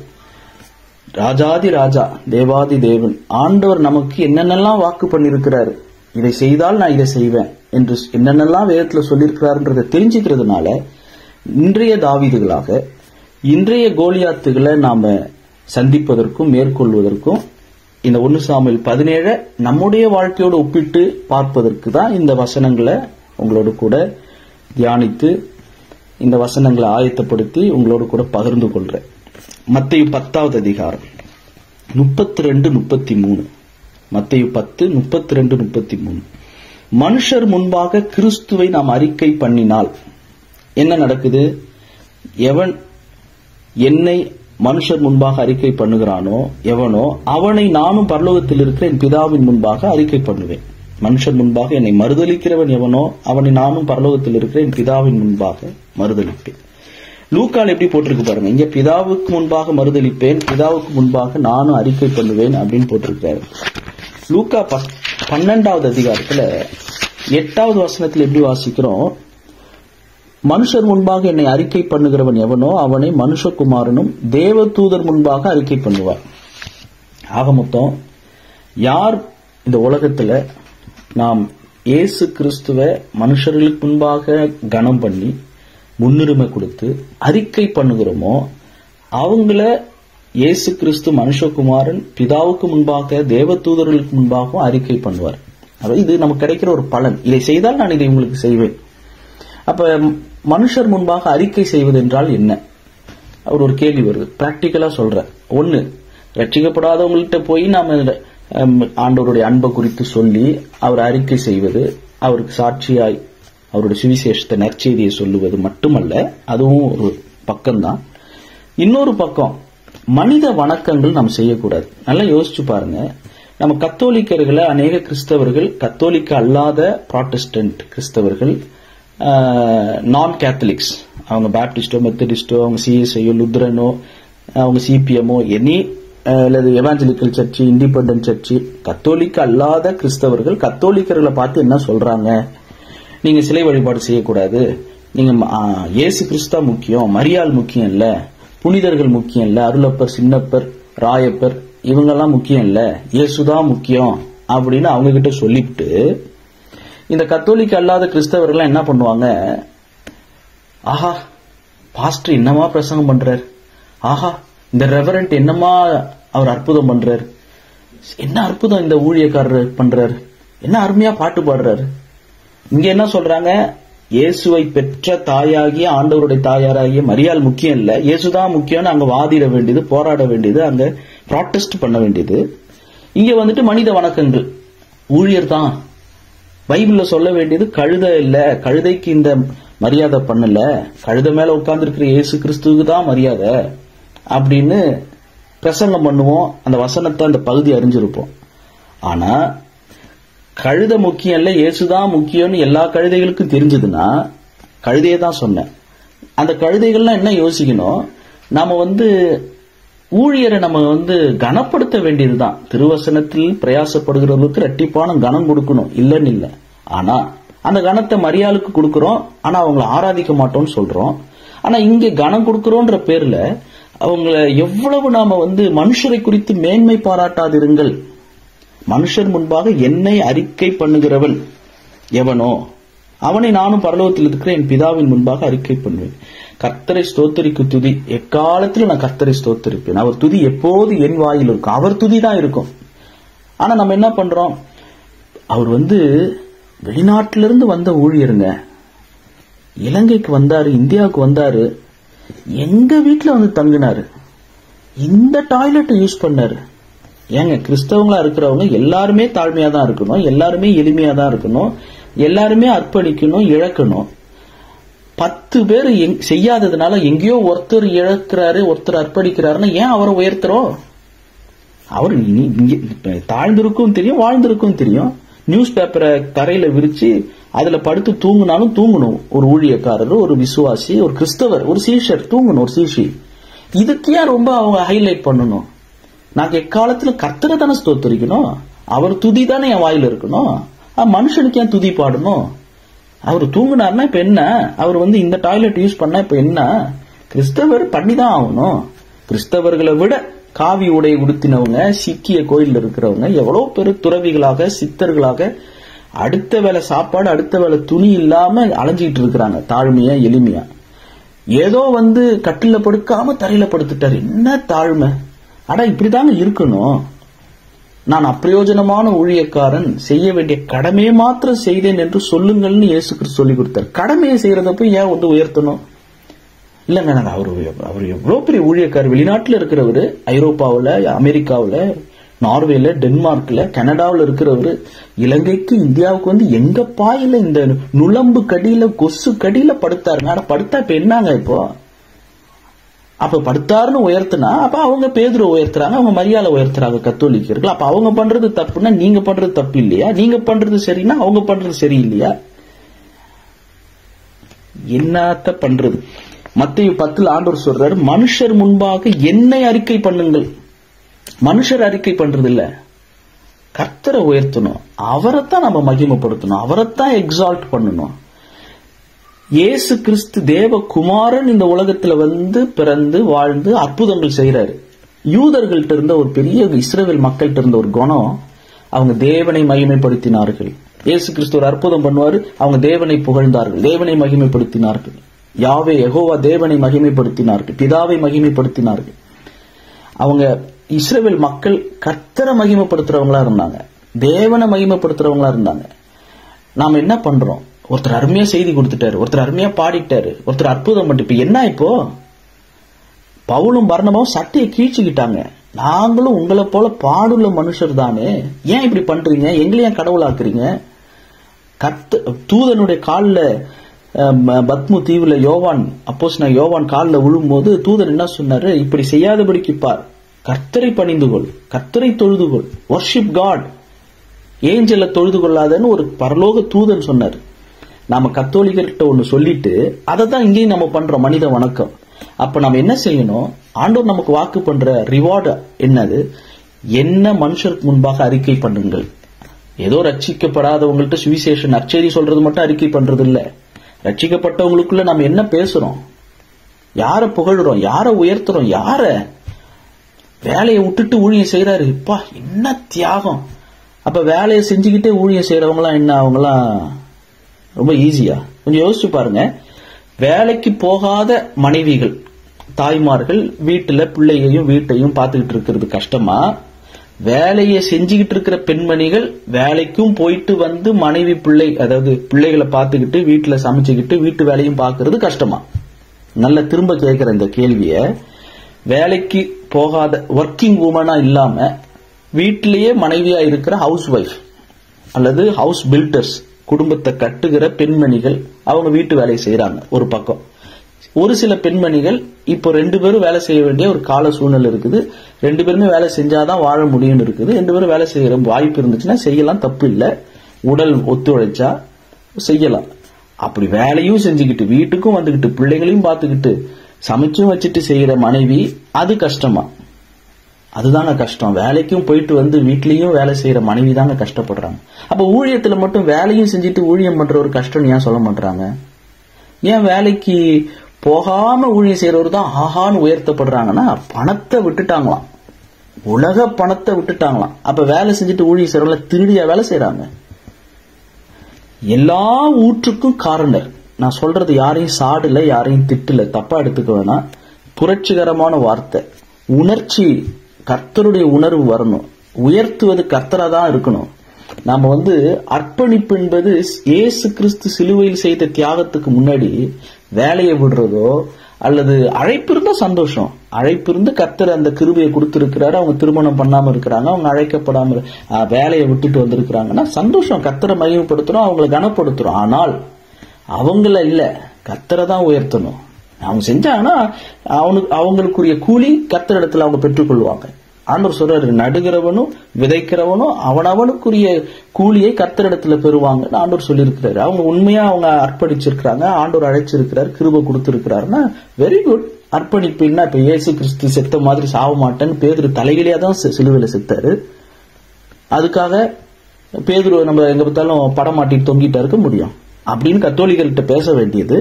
S1: ராஜாதி ராஜா தேவாதி தேவன் ஆண்டவர் நமக்கு என்னென்னலாம் வாக்கு பண்ணியிருக்கிறாரு, இதை செய்தால் நான் இதை செய்வேன் என்று என்னென்னலாம் வேதத்துல சொல்லியிருக்கிறாருன்றதை தெரிஞ்சுக்கிறதுனால இன்றைய தாவீதுகளாக இன்றைய கோலியாத்துகளை நாம சந்திப்பதற்கும் மேற்கொள்வதற்கும் இந்த 1 சாமுவேல் 17 நம்முடைய வாழ்க்கையோடு ஒப்பிட்டு பார்ப்பதற்கு தான் இந்த வசனங்களை உங்களோடு கூட தியானித்து இந்த வசனங்களை ஆயத்தப்படுத்தி உங்களோடு கூட பகிர்ந்து கொள்றேன். மத்தேயு 10வது அதிகாரம் 32-33. மத்தேயு 10:32-33. மனுஷர் முன்பாக கிறிஸ்துவை நாம் அறிக்கை பண்ணினால் என்ன நடக்குது? எவன் என்னை மனுஷர் முன்பாக அறிக்கை பண்ணுகிறானோ எவனோ அவனை நானும் பரலோகத்தில் இருக்கிற என் பிதாவின் முன்பாக அறிக்கை பண்ணுவேன். மனுஷர் முன்பாக என்னை மறுதலிக்கிறவன் எவனோ அவனை நானும் பரலோகத்தில் இருக்கிற என் பிதாவின் முன்பாக மறுதலிப்பேன். லூக்கால் எப்படி போட்டிருக்கு பாருங்க, இங்க பிதாவுக்கு முன்பாக மறுதலிப்பேன், பிதாவுக்கு முன்பாக நானும் அறிக்கை பண்ணுவேன் அப்படின்னு போட்டிருக்காரு. லூக்கா 12வது அதிகாரத்துல 8வது வசனத்துல எப்படி வாசிக்கிறோம், மனுஷர் முன்பாக என்னை அறிக்கை பண்ணுகிறவன் எவனோ அவனை மனுஷகுமாரனும் தேவதூதர் முன்பாக அறிக்கை பண்ணுவார். ஆக மொத்தம் யார் இந்த உலகத்துல நாம் இயேசு கிறிஸ்துவ மனுஷர்களுக்கு முன்பாக கனம் பண்ணி முன்னுரிமை கொடுத்து அறிக்கை பண்ணுகிறோமோ அவங்கள இயேசு கிறிஸ்து மனுஷகுமாரன் பிதாவுக்கு முன்பாக தேவதூதர்களுக்கு முன்பாகவும் அறிக்கை பண்ணுவார். இது நமக்கு கிடைக்கிற ஒரு பலன். இதை செய்தால் நான் இதை உங்களுக்கு செய்வேன். அப்ப மனுஷர் முன்பாக அறிக்கை செய்வது என்றால் என்ன? அவர் ஒரு கேள்வி வருது. பிராக்டிக்கலா சொல்ற, ஒண்ணு, ரட்சிக்கப்படாதவங்கள்ட்ட போய் நாம ஆண்டவருடைய அன்பை குறித்து சொல்லி அவர் அறிக்கை செய்வது, அவருக்கு சாட்சியாய் அவருடைய சுவிசேஷத்தை நற்செய்தியை சொல்லுவது மட்டுமல்ல, அதுவும் ஒரு பக்கம்தான். இன்னொரு பக்கம் மனித வணக்கங்கள் நாம் செய்யக்கூடாது. நல்லா யோசிச்சு பாருங்க. நம்ம கத்தோலிக்கர்களை அநேக கிறிஸ்தவர்கள், கத்தோலிக்க அல்லாத ப்ராட்டஸ்டன்ட் கிறிஸ்தவர்கள், நான் கேத்தலிக்ஸ், அவங்க பேப்டிஸ்டோ மெத்தடிஸ்டோ அவங்க சிஎஸ்ஐயோ லுத்ரனோ அவங்க சிபிஎம்மோ எனி அல்லது எவாஞ்சலிக்கல் சர்ச்சு, இண்டிபெண்டன்ட் சர்ச்சு, கத்தோலிக்க அல்லாத கிறிஸ்தவர்கள் கத்தோலிக்கர்களை பார்த்து என்ன சொல்றாங்க? நீங்க சிலை வழிபாடு செய்யக்கூடாது, நீங்க இயேசு கிறிஸ்தா முக்கியம், மரியாள் முக்கியம் இல்ல, புனிதர்கள் முக்கியம் இல்ல, அருளப்பர், சின்னப்பர், ராயப்பர் இவங்கெல்லாம் முக்கியம் இல்ல, இயேசுதான் முக்கியம் அப்படின்னு அவங்க கிட்ட சொல்லிவிட்டு இந்த கத்தோலிக்க அல்லாத கிறிஸ்தவர்கள் என்ன பண்ணுவாங்க? ஆஹா, பாஸ்டர் என்னமா பிரசங்கம் பண்றார், ஆஹா இந்த ரெவரண்ட் என்னமா அவர் அற்புதம் பண்றார், என்ன அற்புதம் இந்த ஊழியக்காரர் பண்றார், என்ன அருமையா பாட்டு பாடுறாரு. இங்க என்ன சொல்றாங்க? இயேசுவை பெற்ற தாயாகிய ஆண்டவருடைய தாயாராகிய மரியாள் முக்கியம் இல்ல, இயேசுதான் முக்கியம்னு அங்க வாதிட வேண்டியது, போராட வேண்டியது, அங்க ப்ராட்டஸ்ட் பண்ண வேண்டியது. இங்க வந்துட்டு மனித வணக்கங்கள், ஊழியர் தான். பைபிள்ல சொல்ல வேண்டியது கழுதை இல்ல, கழுதைக்கு இந்த மரியாதை பண்ணல, கழுதை மேல உட்கார்ந்து இருக்கிற இயேசு கிறிஸ்துவுக்கு தான் மரியாதை அப்படின்னு பிரசங்கம் பண்ணுவோம். அந்த வசனத்தை அந்த பகுதி அறிஞ்சிருப்போம். ஆனா கழுதை முக்கியம் இல்ல, இயேசுதான் முக்கியம்னு எல்லா கழுதைகளுக்கும் தெரிஞ்சதுன்னா, கழுதையை தான் சொன்னேன். அந்த கழுதைகள்லாம் என்ன யோசிக்கணும்? நாம ஊழியரை நம்ம கனப்படுத்த வேண்டியதுதான். திருவசனத்தில் பிரயாசப்படுகிறவர்களுக்கு இரட்டிப்பான கனம் கொடுக்கணும், இல்லன்னு இல்ல. ஆனா அந்த கனத்தை மரியாளுக்கு கொடுக்கிறோம், ஆனா அவங்களை ஆராதிக்க மாட்டோம்னு சொல்றோம். ஆனா இங்க கனம் கொடுக்கிறோன்ற பேர்ல அவங்களை எவ்வளவு நாம மனுஷரை குறித்து மேன்மை பாராட்டாதிருங்கள். மனுஷர் முன்பாக என்னை அறிக்கை பண்ணுகிறவன் எவனோ அவனை நானும் பரலோகத்தில் இருக்கிற என் பிதாவின் முன்பாக அறிக்கை பண்ணுவேன். கர்த்தரை ஸ்தோத்தரிக்கு துதி, எக்காலத்தில் நான் கர்த்தரை ஸ்தோத்தரிப்பேன். அவர் துதி எப்போது என் வாயில் இருக்கும், அவர் துதி தான் இருக்கும். ஆனா நம்ம என்ன பண்றோம்? அவர் வெளிநாட்டிலிருந்து வந்த ஊழியருங்க, இலங்கைக்கு வந்தாரு, இந்தியாவுக்கு வந்தாரு, எங்க வீட்டுல தங்கினாரு, இந்த டாய்லெட் யூஸ் பண்ணாரு. ஏங்க, கிறிஸ்தவங்களா இருக்கிறவங்க எல்லாருமே தாழ்மையா தான் இருக்கணும், எல்லாருமே எளிமையா தான் இருக்கணும், எல்லாருமே அர்ப்பணிக்கணும், இழக்கணும். 10 பேர் செய்யாததுனால எங்கேயோ ஒருத்தர் இழக்கிறாரு, ஒருத்தர் அர்ப்பணிக்கிறாருன்னா ஏன் அவரை உயர்த்துறோம்? அவர் தாழ்ந்திருக்கும் தெரியும், வாழ்ந்திருக்கும் தெரியும். நியூஸ் பேப்பரை தரையில விரிச்சு அதுல படுத்து தூங்கினாலும் தூங்கணும் ஒரு ஊழியக்காரர், ஒரு விசுவாசி, ஒரு கிறிஸ்தவர், ஒரு சீஷர் தூங்கணும், ஒரு சீஷி. இதுக்கு ஏன் ரொம்ப அவங்க ஹைலைட் பண்ணணும்? நாங்க எக்காலத்துல கர்த்தரை தானே ஸ்தோத்திரிக்கணும், அவர் துதி தானே என் வாயில இருக்கணும். மனுஷனுக்கு ஏன் துதி பாடணும்? அவர் தூங்கினார்னா இப்ப என்ன? அவர் இந்த டாய்லெட் யூஸ் பண்ணா இப்ப என்ன? கிறிஸ்தவர் பண்ணிதான் ஆகணும். கிறிஸ்தவர்களை விட காவி உடை உடுத்தினவங்க, சிக்கிய கோயில் இருக்கிறவங்க எவ்வளவு பேரு துறவிகளாக, சித்தர்களாக அடுத்த வேலை சாப்பாடு, அடுத்த வேலை துணி இல்லாம அலைஞ்சிட்டு இருக்கிறாங்க, தாழ்மையா எளிமையா. ஏதோ கட்டில படுக்காம தரையில படுத்துட்டாரு, என்ன தாழ்மை! அட இப்படிதாங்க இருக்கணும். நான் அப்பிரயோஜனமான ஊழியக்காரன், செய்ய வேண்டிய கடமையை மாத்திரம் செய்தேன் என்று சொல்லுங்கள்னு இயேசு கிறிஸ்து சொல்லி கொடுத்தார். கடமையை செய்யறதப்ப ஏன் உயர்த்தணும்? இல்லங்க, அவர் எவ்வளவு பெரிய ஊழியக்காரர், வெளிநாட்டுல இருக்கிறவரு, ஐரோப்பாவில, அமெரிக்காவில, நார்வேல, டென்மார்க்ல, கனடாவில் இருக்கிறவரு, இலங்கைக்கு இந்தியாவுக்கு எங்க பாயில இந்த நுளம்பு கடியில, கொசு கடியில படுத்தாருங்க. படுத்தா இப்ப என்னங்க? இப்போ அப்ப படுத்தாருன்னு உயர்த்தினா அப்ப அவங்க பேதுரு உயர்த்துறாங்க, அவங்க மரியாதை உயர்த்துறாங்க கத்தோலிக்கர்கள். அப்ப அவங்க பண்றது தப்புன்னா நீங்க பண்றது தப்பு இல்லையா? நீங்க பண்றது சரின்னா அவங்க பண்றது சரி இல்லையா? என்னத்த பண்றது? மத்தேயு 10 ஆண்டவர் சொல்றாரு, மனுஷர் முன்பாக என்னை அறிக்கை பண்ணுங்கள். மனுஷர் அறிக்கை பண்றது இல்ல, கர்த்தரை உயர்த்தணும், அவரைத்தான் நம்ம மகிமைப்படுத்தணும், அவரைத்தான் எக்ஸால்ட் பண்ணணும். இயேசு கிறிஸ்து தேவகுமாரன் இந்த உலகத்துல பிறந்து வாழ்ந்து அற்புதங்கள் செய்யறாரு. யூதர்கள்ட்ட இருந்த ஒரு பெரிய, இஸ்ரவேல் மக்கள்கிட்ட இருந்த ஒரு குணம், அவங்க தேவனை மகிமைப்படுத்தினார்கள். இயேசு கிறிஸ்து ஒரு அற்புதம் பண்ணுவாரு, அவங்க தேவனை புகழ்ந்தார்கள், தேவனை மகிமைப்படுத்தினார்கள். யாவே யெகோவா தேவனை மகிமைப்படுத்தினார்கள், பிதாவை மகிமைப்படுத்தினார்கள். அவங்க இஸ்ரவேல் மக்கள் கர்த்தரை மகிமைப்படுத்துறவங்களா இருந்தாங்க, தேவனை மகிமைப்படுத்துறவங்களா இருந்தாங்க. நாம என்ன பண்றோம்? ஒருத்தர் அருமையா செய்தி கொடுத்துட்டாரு, ஒருத்தர் அருமையா பாடிட்டாரு, ஒருத்தர் அற்புதம் பண்ணிட்டு, இப்ப என்ன? இப்போ பவுலும் பர்னபாவும் சட்டையை கீழ்ச்சிக்கிட்டாங்க. நாங்களும் உங்களை போல பாடுள்ள மனுஷர் தானே, ஏன் இப்படி பண்றீங்க? எங்களையும் கடவுளாக்குறீங்க. தூதனுடைய காலில் பத்மு தீவுல அப்போஸ்தலனாகிய யோவான் காலில் விழும்போது தூதன் என்ன சொன்னாரு? இப்படி செய்யாதபடிக்கு பார், கர்த்தரை பணிந்துகொள், கர்த்தரை தொழுதுகொள், வர்ஷிப் காட், ஏஞ்சலை தொழுது கொள்ளாதன்னு ஒரு பரலோக தூதன் சொன்னார். நாம கத்தோலிகர்கிட்ட ஒண்ணு சொல்லிட்டு அதை தான் இங்கேயும் நம்ம பண்றோம், மனித வணக்கம். அப்ப நம்ம என்ன செய்யணும்? ஆண்டவர் நமக்கு வாக்கு பண்ற ரிவார்டு என்னது? என்ன மனுஷருக்கு முன்பாக அறிக்கை பண்ணுங்கள். ஏதோ ரட்சிக்கப்படாதவங்கள்ட்ட சுவிசேஷன் நற்செய்தி சொல்றது மட்டும் அறிக்கை பண்றது இல்ல. ரட்சிக்கப்பட்டவங்களுக்குள்ள நம்ம என்ன பேசுறோம்? யார புகழ்றோம்? யார உயர்த்துறோம்? யார வேலையை விட்டுட்டு ஊழியம் செய்யறாரு, இப்பா என்ன தியாகம்! அப்ப வேலையை செஞ்சுக்கிட்டே ஊழியம் செய்யறவங்களாம் என்ன, அவங்களாம் ரொம்ப ஈஸியா? கொஞ்சம் யோசிச்சு பாருங்க. வேலைக்கு போகாத மனைவிகள், தாய்மார்கள் வீட்டுல பிள்ளையையும் வீட்டையும் பார்த்துக்கிட்டு இருக்கிறது கஷ்டமா? வேலையை செஞ்சுக்கிட்டு இருக்கிற பெண்மணிகள் வேலைக்கும் போயிட்டு மனைவி பிள்ளை, அதாவது பிள்ளைகளை பார்த்துக்கிட்டு வீட்டுல சமைச்சுக்கிட்டு வீட்டு வேலையும் பார்க்கறது கஷ்டமா? நல்ல திரும்ப கேட்கிற இந்த கேள்விய. வேலைக்கு போகாத ஒர்க்கிங் உமனா இல்லாம வீட்டிலேயே மனைவியா இருக்கிற ஹவுஸ் ஒய்ஃப் அல்லது ஹவுஸ் பில்டர்ஸ், குடும்பத்தை கட்டுகிற பெண்மணிகள், அவங்க வீட்டு வேலையை செய்யறாங்க ஒரு பக்கம். ஒரு சில பெண்மணிகள் இப்போ 2 பேரும் வேலை செய்ய வேண்டிய ஒரு கால சூழ்நிலை இருக்குது. 2 பேருமே வேலை செஞ்சாதான் வாழ முடியும்னு இருக்குது. 2 பேரும் வேலை செய்யற வாய்ப்பு இருந்துச்சுன்னா செய்யலாம், தப்பு இல்லை. உடல் ஒத்துழைச்சா செய்யலாம். அப்படி வேலையும் செஞ்சுக்கிட்டு வீட்டுக்கும் வந்துகிட்டு பிள்ளைகளையும் பார்த்துக்கிட்டு சமைச்சும் வச்சுட்டு செய்யற மனைவி, அது கஷ்டமா? அதுதாங்க கஷ்டம். வேலைக்கும் போயிட்டு வீட்லயும் வேலை செய்யற மனைவி தாங்க கஷ்டப்படுறாங்க. அப்ப ஊழியத்துல மட்டும் வேலையும் செஞ்சுட்டு ஊழியம் பண்ற ஒரு கஷ்டம் ஏன் சொல்ல மாட்டாங்க? ஏன் வேலைக்கு போகாம ஊழியம் செய்யறவர் தான் ஆஹான்னு உயர்த்தப்படுறாங்கன்னா, பணத்தை விட்டுட்டாங்களாம், உலக பணத்தை விட்டுட்டாங்களாம். அப்ப வேலை செஞ்சுட்டு ஊழியம் செய்யறவங்கள திருடியா வேலை செய்யறாங்க? எல்லா ஊற்றுக்கும் காரணர். நான் சொல்றது யாரையும் சாடல, யாரையும் திட்டல, தப்பா எடுத்துக்க வேணாம். புரட்சிகரமான வார்த்தை. உணர்ச்சி, கர்த்தருடைய உணர்வு வரணும். உயர்த்துவது கர்த்தரா தான் இருக்கணும். நாம அர்ப்பணிப்பு என்பது இயேசு கிறிஸ்து சிலுவையில் செய்த தியாகத்துக்கு முன்னாடி வேலையை விடுறதோ அல்லது அழைப்பு இருந்தா சந்தோஷம். அழைப்பு இருந்து கர்த்தர் அந்த கிருபையை கொடுத்திருக்கிறாரு, அவங்க திருமணம் பண்ணாம இருக்கிறாங்க, அவங்க அழைக்கப்படாம வேலையை விட்டுட்டு வந்திருக்கிறாங்கன்னா சந்தோஷம், கர்த்தரை மகிமைப்படுத்துறோம், அவங்களை கனப்படுத்துறோம். ஆனால் அவங்கள இல்ல, கர்த்தரை தான் உயர்த்தணும். அவங்க செஞ்சாங்கன்னா அவங்களுக்குரிய கூலி கர்த்தர் இடத்துல அவங்க பெற்றுக்கொள்வாங்க. ஆண்டவர் சொல்றாரு, நடுகிறவனும் விதைக்கிறவனும் அவனவனுக்குரிய கூலியை கர்த்தரிடத்துல பெறுவாங்க ஆண்டவர் சொல்லியிருக்கிறாரு. அவங்க உண்மையா அவங்க அர்ப்பணிச்சிருக்கிறாங்க, ஆண்டவர் அழைச்சிருக்கிறாரு, கிருபை கொடுத்திருக்கிறாருன்னா வெரி குட். அர்ப்பணிப்புன்னா இப்ப இயேசு கிறிஸ்து செத்த மாதிரி சாவ மாட்டேன்னு பேதுரு தலையிலேயே தான் சிலுவையில செத்தாரு. அதுக்காக பேதுரு நம்ம எங்க பார்த்தாலும் படம் மாட்டிட்டு தொங்கிட்டா இருக்க முடியும் அப்படின்னு கத்தோலிகர்கிட்ட பேச வேண்டியது.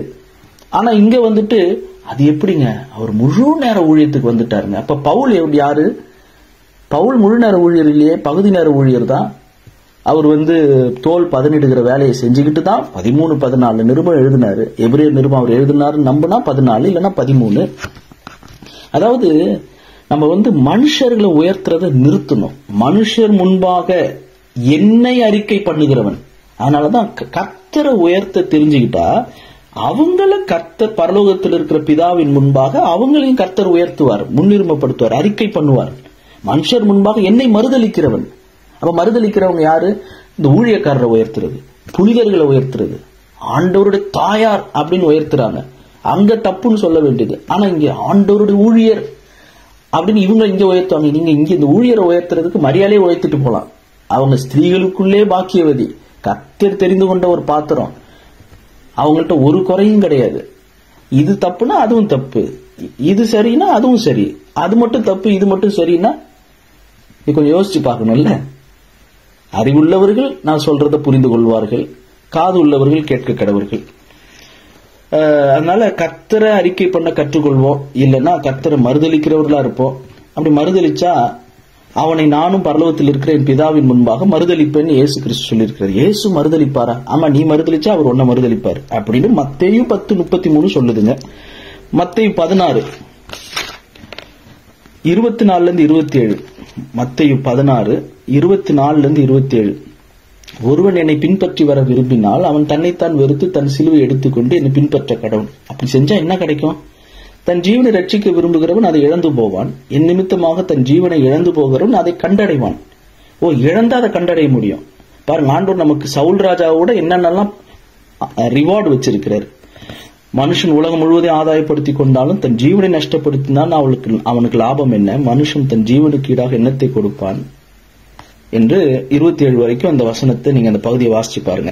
S1: ஆனா இங்க வந்துட்டு அது எப்படிங்க, அவர் முழு நேர ஊழியத்துக்கு வந்துட்டாருங்க. அப்ப பவுல் யாரு? பவுல் முழு நேர ஊழியர் இல்லையே, பகுதி நேர ஊழியர் தான். அவர் தோல் பதனிடுகிற வேலையை செஞ்சுக்கிட்டு தான் 13-14 நிருபம் எழுதினாரு. எபிரேயர் நிருபம் அவர் எழுதினாரு நம்பினா 14 இல்லைன்னா 13. அதாவது நம்ம மனுஷர்களை உயர்த்துறதை நிறுத்தணும். மனுஷர் முன்பாக என்னை அறிக்கை பண்ணுகிறவன். அதனாலதான் கர்த்தரை உயர்த்த தெரிஞ்சுக்கிட்டா அவங்கள கர்த்தர் பரலோகத்தில் இருக்கிற பிதாவின் முன்பாக அவங்களையும் கர்த்தர் உயர்த்துவார், முன்னுரிமைப்படுத்துவார், அறிக்கை பண்ணுவார். மனுஷர் முன்பாக என்னை மறுதலிக்கிறவன். அப்ப மறுதலிக்கிறவங்க யாரு? இந்த ஊழியக்காரரை உயர்த்துறது, புனிதர்களை உயர்த்துறது, ஆண்டவருடைய தாயார் அப்படின்னு உயர்த்துறாங்க. அங்க தப்புன்னு சொல்ல வேண்டியது. ஆனா இங்க ஆண்டவருடைய ஊழியர் அப்படின்னு இவங்க இங்க உயர்த்துவாங்க. நீங்க இங்க இந்த ஊழியரை உயர்த்துறதுக்கு மரியாதையை உயர்த்திட்டு போலாம். அவங்க ஸ்திரீகளுக்குள்ளே பாக்கியவதி, கர்த்தர் தெரிந்து கொண்ட ஒரு பாத்திரம், அவங்கள்ட்ட ஒரு குறையும் கிடையாது. இது தப்புனா அதுவும் தப்பு, இது சரின்னா அதுவும் சரி, அது மட்டும் தப்பு இது மட்டும் சரின்னா கொஞ்சம் யோசிச்சு பார்க்கணும்ல. அறிவுள்ளவர்கள் நான் சொல்றதை புரிந்து கொள்வார்கள், காது உள்ளவர்கள் கேட்க கடவர்கள். அதனால கர்த்தரை அறிக்கை பண்ண கற்றுக்கொள்வோம், இல்லைன்னா கர்த்தரை மறுதலிக்கிறவர்களா இருப்போம். அப்படி மறுதலிச்சா அவனை நானும் பரலோகத்தில் இருக்கிற என் பிதாவின் முன்பாக மறுதலிப்பேன்னு இயேசு கிறிஸ்து சொல்லியிருக்கிறார். இயேசு மறுதலிப்பாரா? ஆமா, நீ மறுதலிச்சா அவர் ஒன்ன மறுதலிப்பார் அப்படின்னு மத்தேயு 10:33 சொல்லுதுங்க. மத்தேயு 16:24-27. மத்தேயு 16:24-27. ஒருவன் என்னை பின்பற்றி வர விரும்பினால் அவன் தன்னைத்தான் வெறுத்து தன் சிலுவை எடுத்துக்கொண்டு என்னை பின்பற்ற கடவுள். அப்படி செஞ்சா என்ன கிடைக்கும்? தன் ஜீவனை ரட்சிக்க விரும்புகிறவன் அதை இழந்து போவான், என் நிமித்தமாக தன் ஜீவனை இழந்து போகிறவன் அதை கண்டடைவான். இழந்தா அதை கண்டடைய முடியும். பாருங்க, ஆண்டவர் நமக்கு சவுல் ராஜாவோட என்னென்னலாம் ரிவார்டு வச்சிருக்கிறார். மனுஷன் உலகம் முழுவதையும் ஆதாயப்படுத்தி கொண்டாலும் தன் ஜீவனை நஷ்டப்படுத்தினால் அவனுக்கு லாபம் என்ன? மனுஷன் தன் ஜீவனுக்கு ஈடாக எண்ணத்தை கொடுப்பான் என்று 27 வரைக்கும் அந்த வசனத்தை நீங்க அந்த பகுதியை வாசிச்சு பாருங்க.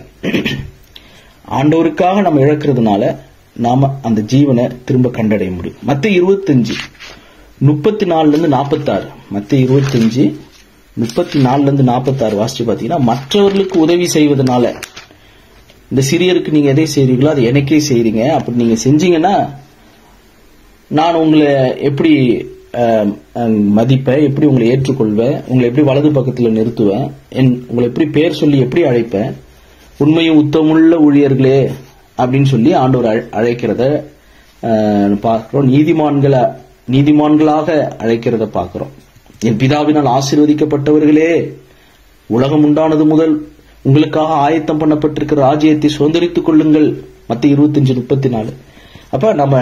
S1: ஆண்டவருக்காக நம்ம இழக்கிறதுனால நாம அந்த ஜீவனை திரும்ப கண்டடைய முடியும். மத்தேயு 25:34-46. மத்தேயு 25:34-46 வாசிச்சு பாத்தீங்கன்னா, மற்றவர்களுக்கு உதவி செய்வதனால இந்த சிறியருக்கு நீங்க எதை செய்றீங்களோ அதை எனக்கே செய்றீங்க. அப்படி நீங்க செஞ்சீங்கன்னா நான் உங்களை எப்படி மதிப்பேன், எப்படி உங்களை ஏற்றுக்கொள்வேன், உங்களை எப்படி வலது பக்கத்தில் நிறுத்துவேன், உங்களை எப்படி பேர் சொல்லி எப்படி அழைப்பேன், உண்மையும் உத்தமுள்ள ஊழியர்களே அப்படின்னு சொல்லி ஆண்டவர் அழைக்கிறத பார்க்கிறோம். நீதிமான்களாக அழைக்கிறத பார்க்கிறோம். என் பிதாவினால் ஆசீர்வதிக்கப்பட்டவர்களே, உலகம் உண்டானது முதல் உங்களுக்காக ஆயத்தம் பண்ணப்பட்டிருக்கிற ராஜ்யத்தை சுதந்திரித்துக் கொள்ளுங்கள். மத்தேயு 25:34. அப்ப நம்ம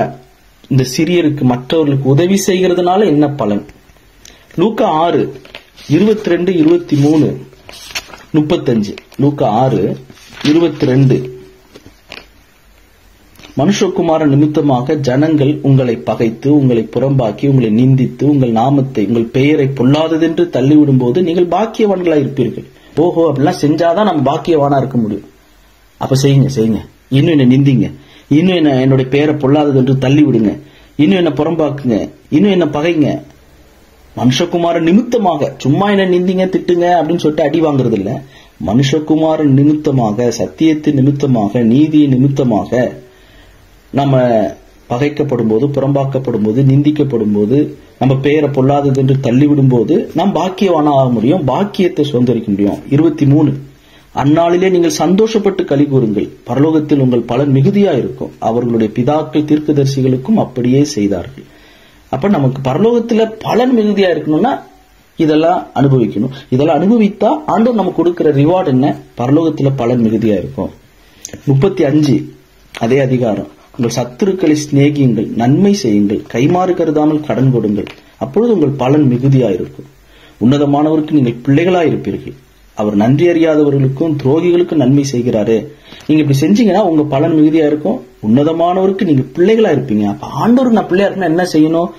S1: இந்த சிறியருக்கு மற்றவர்களுக்கு உதவி செய்கிறதுனால என்ன பலன்? லூக்கா 6:22-23-35. லூக்கா 6:22. மனுஷகுமார நிமித்தமாக ஜனங்கள் உங்களை பகைத்து உங்களை புறம்பாக்கி உங்களை நிந்தித்து உங்கள் நாமத்தை உங்கள் பெயரை பொல்லாததென்று தள்ளிவிடும் போது நீங்கள் பாக்கியவான்களா இருப்பீர்கள். ஓஹோ, அப்படிலாம் செஞ்சாதான் நம்ம பாக்கியவானா இருக்க முடியும். அப்ப செய்யுங்க. இன்னும் என்ன நிந்திங்க, இன்னும் என்னுடைய பெயரை பொல்லாதது என்று தள்ளி விடுங்க, இன்னும் என்ன புறம்பாக்குங்க, இன்னும் என்ன பகைங்க. மனுஷகுமார நிமித்தமாக, சும்மா என்ன நிந்திங்க திட்டுங்க அப்படின்னு சொல்லிட்டு அடி வாங்குறது இல்ல. மனுஷகுமார நிமித்தமாக, சத்தியத்தின் நிமித்தமாக, நீதி நிமித்தமாக நம்ம பகைக்கப்படும் போது, புறம்பாக்கப்படும் போது, நிந்திக்கப்படும் போது, நம்ம பெயரை பொல்லாதது என்று தள்ளிவிடும் போது நாம் பாக்கியவானா ஆக முடியும், பாக்கியத்தை சுதந்திரிக்க முடியும். 23. அந்நாளிலே நீங்கள் சந்தோஷப்பட்டு களி கூறுங்கள், பரலோகத்தில் உங்கள் பலன் மிகுதியா இருக்கும், அவர்களுடைய பிதாக்கள் தீர்க்கதரிசிகளுக்கும் அப்படியே செய்தார்கள். அப்ப நமக்கு பரலோகத்துல பலன் மிகுதியா இருக்கணும்னா இதெல்லாம் அனுபவிக்கணும். இதெல்லாம் அனுபவித்தா ஆண்டவர் நமக்கு கொடுக்கிற ரிவார்டு என்ன? பரலோகத்துல பலன் மிகுதியா இருக்கும். 35 அதே அதிகாரம் உங்கள் சத்துருக்களை சிநேகியுங்கள், நன்மை செய்யுங்கள், கைமாறு கருதாமல் கடன் கொடுங்கள், அப்பொழுது உங்கள் பலன் மிகுதியாயிருக்கும். உன்னதமானவருக்கு நீங்கள் பிள்ளைகளாயிருப்பீர்கள். அவர் நன்றி அறியாதவர்களுக்கும் துரோகிகளுக்கும் நன்மை செய்கிறாரு. நீங்க இப்படி செஞ்சீங்கன்னா உங்க பலன் மிகுதியா இருக்கும். உன்னதமானவருக்கு நீங்க பிள்ளைகளா இருப்பீங்க. அப்ப ஆண்டவருக்கு நான் பிள்ளையா இருக்குன்னா என்ன செய்யணும்?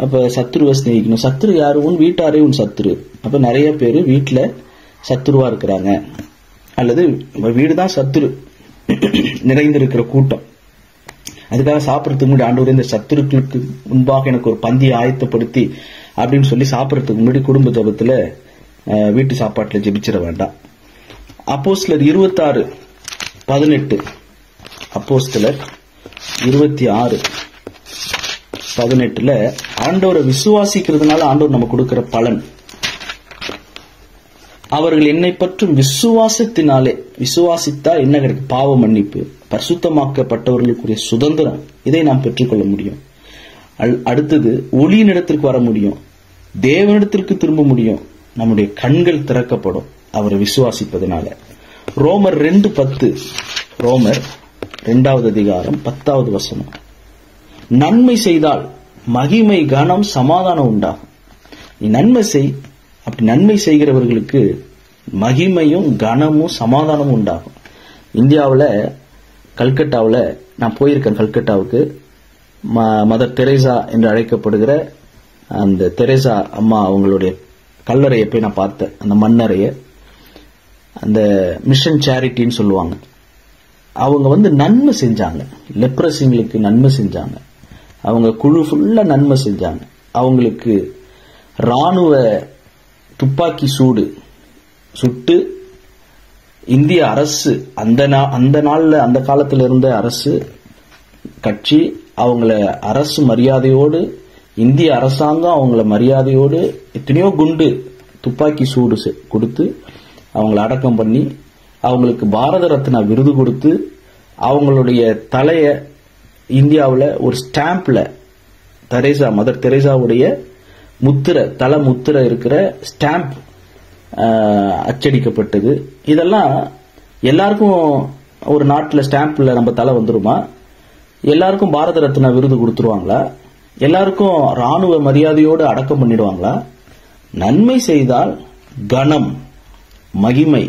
S1: அப்ப சத்துருவை சிநேகிக்கணும். சத்துரு யாரு? உன் வீட்டாரே உன் சத்துரு. அப்ப நிறைய பேரு வீட்டுல சத்துருவா இருக்கிறாங்க, அல்லது வீடுதான் சத்துரு நிறைந்திருக்கிற கூட்டம். அதுக்காக சாப்பிடறதுக்கு முன்னாடி ஆண்டவரே இந்த சத்துருக்களுக்கு முன்பாக எனக்கு ஒரு பந்தியை ஆயத்தப்படுத்தி அப்படின்னு சொல்லி சாப்பிடறதுக்கு முன்னாடி குடும்ப ஜபத்துல வீட்டு சாப்பாட்டுல ஜெபிச்சிட வேண்டாம். அப்போஸ்தலர் 26:18, அப்போஸ்தலர் 26:18 ஆண்டவரை விசுவாசிக்கிறதுனால ஆண்டவர் நம்ம கொடுக்கிற பலன். அவர்கள் என்னை பற்றும் விசுவாசத்தினாலே, விசுவாசித்தா என்ன கிடைக்கும்? பாவ மன்னிப்பு, பரிசுத்தமாக்கப்பட்டவர்களுக்குரிய சுதந்திரம், இதை நாம் பெற்றுக்கொள்ள முடியும். அடுத்தது ஒளியினிடத்திற்கு வர முடியும், தேவனிடத்திற்கு திரும்ப முடியும், நம்முடைய கண்கள் திறக்கப்படும் அவரை விசுவாசிப்பதனால. ரோமர் 2:10, ரோமர் 2வது அதிகாரம் 10வது வசனம். நன்மை செய்தால் மகிமை, கனம், சமாதானம் உண்டாகும். நீ நன்மை செய், அப்படி நன்மை செய்கிறவர்களுக்கு மகிமையும் கனமும் சமாதானமும் உண்டாகும். இந்தியாவில் கல்கட்டாவில் நான் போயிருக்கேன். கல்கட்டாவுக்கு மதர் தெரேசா என்று அழைக்கப்படுகிற அந்த தெரேசா அம்மா அவங்களுடைய கல்லறையை போய் நான் பார்த்தேன். அந்த மண்ணறைய, அந்த மிஷன் சேரிட்டின்னு சொல்லுவாங்க. அவங்க நன்மை செஞ்சாங்க, லெப்ரசிங்களுக்கு நன்மை செஞ்சாங்க. அவங்க குழு ஃபுல்லா நன்மை செஞ்சாங்க. அவங்களுக்கு ராணுவ துப்பாக்கி சுட்டு இந்திய அரசு, அந்த நாள்ல அந்த காலத்தில் இருந்த அரசு கட்சி அவங்கள அரசு மரியாதையோடு, இந்திய அரசாங்கம் அவங்கள மரியாதையோடு எத்தனையோ குண்டு துப்பாக்கி சூடு கொடுத்து அவங்கள அடக்கம் பண்ணி, அவங்களுக்கு பாரத ரத்னா விருது கொடுத்து, அவங்களுடைய தலைய இந்தியாவில் ஒரு ஸ்டாம்ப்ல மதர் தெரேசாவுடைய முத்திரை, தலை முத்திரை இருக்கிற ஸ்டாம்ப் அச்சடிக்கப்பட்டது. இதெல்லாம் எல்லாருக்கும் ஒரு நாட்டில் ஸ்டாம்ப்ல நம்ம தலை வந்துருமா? எல்லாருக்கும் பாரத ரத்னா விருது கொடுத்துருவாங்களா? எல்லாருக்கும் ராணுவ மரியாதையோடு அடக்கம் பண்ணிடுவாங்களா? நன்மை செய்தால் கனம், மகிமை,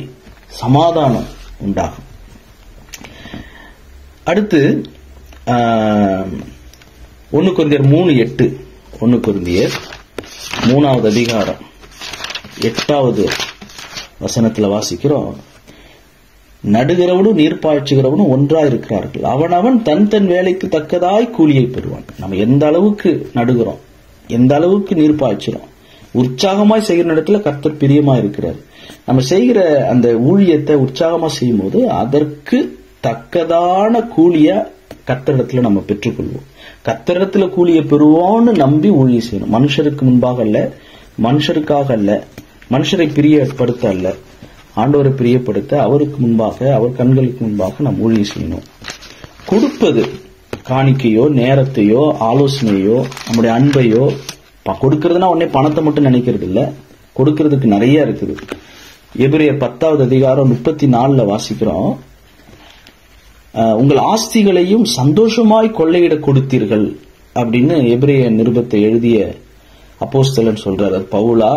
S1: சமாதானம் உண்டாகும். அடுத்து 1 கொரிந்தியர் 3:8, 1 கொரிந்தியர் 3வது அதிகாரம் 8வது வசனத்துல வாசிக்கிறோம். நடுகிறவனும் நீர் பாய்ச்சுகிறவனும் ஒன்றா இருக்கிறார்கள், அவனவன் தன் தன் வேலைக்கு தக்கதாய் கூலியை பெறுவான். நம்ம எந்த அளவுக்கு நடுகிறோம், எந்த அளவுக்கு நீர் பாய்ச்சுறோம், உற்சாகமாய் செய்கிற இடத்துல கர்த்தர் பிரியமா இருக்கிறார். நம்ம செய்கிற அந்த ஊழியத்தை உற்சாகமா செய்யும் போது அதற்கு தக்கதான கூலிய கர்த்தரிடத்துல நம்ம பெற்றுக்கொள்வோம். கர்த்தரிடத்துல கூலியை பெறுவோம்னு நம்பி ஊழியம் செய்யணும். மனுஷருக்கு முன்பாக அல்ல, மனுஷருக்காக அல்ல, மனுஷரை பிரியப்படுத்த அல்ல, ஆண்டவரை பிரியப்படுத்த அவருக்கு முன்பாக, அவர் கண்களுக்கு முன்பாக நாம் ஊழியம் செய்யணும். கொடுப்பது காணிக்கையோ, நேரத்தையோ, ஆலோசனையோ, நம்முடைய அன்பையோ, கொடுக்கறதுனா உடனே பணத்தை மட்டும் நினைக்கிறது இல்ல, கொடுக்கறதுக்கு நிறைய இருக்குது. எபிரேயர் 10வது அதிகாரம் 34 வாசிக்கிறோம். உங்கள் ஆஸ்திகளையும் சந்தோஷமாய் கொள்ளையிட கொடுத்தீர்கள் அப்படின்னு எபிரேய நிருபத்தை எழுதிய அப்போஸ்தலன் சொல்றாரு. அது பவுலா,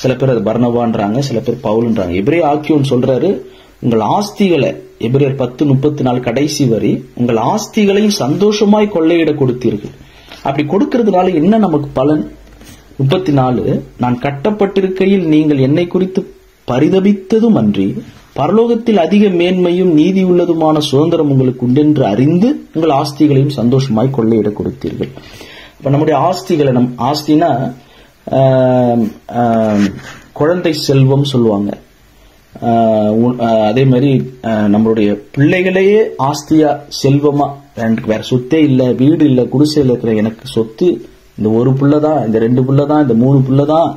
S1: சில பேர் அது பர்னபான்றாங்க, சில பேர் பவுல்ன்றாங்க. எபிரேய ஆக்கியோன் சொல்றாரு, உங்கள் ஆஸ்திகளை, எபிரேயர் 10:34 கடைசி வரி, உங்கள் ஆஸ்திகளையும் சந்தோஷமாய் கொள்ளையிட கொடுத்தீர்கள். அப்படி கொடுக்கறதுனால என்ன நமக்கு பலன்? 34, நான் கட்டப்பட்டிருக்கையில் நீங்கள் என்னை குறித்து பரிதபித்ததும் அன்றி பரலோகத்தில் அதிக மேன்மையும் நீதி உள்ளதுமான சுதந்திரம் உங்களுக்கு உண்டென்று அறிந்து உங்கள் ஆஸ்திகளையும் சந்தோஷமாய் கொள்ளையிட கொடுத்தீர்கள். இப்ப நம்முடைய ஆஸ்திகளை, ஆஸ்தினா குழந்தை செல்வம் சொல்லுவாங்க. அதே மாதிரி நம்மளுடைய பிள்ளைகளையே ஆஸ்தியா, செல்வமா, எனக்கு வேற சொத்தே இல்ல, வீடு இல்ல, குடிசையில் இருக்கிற எனக்கு சொத்து இந்த ஒரு புள்ளதான், இந்த 2 புள்ளதான், இந்த 3 புள்ளதான்.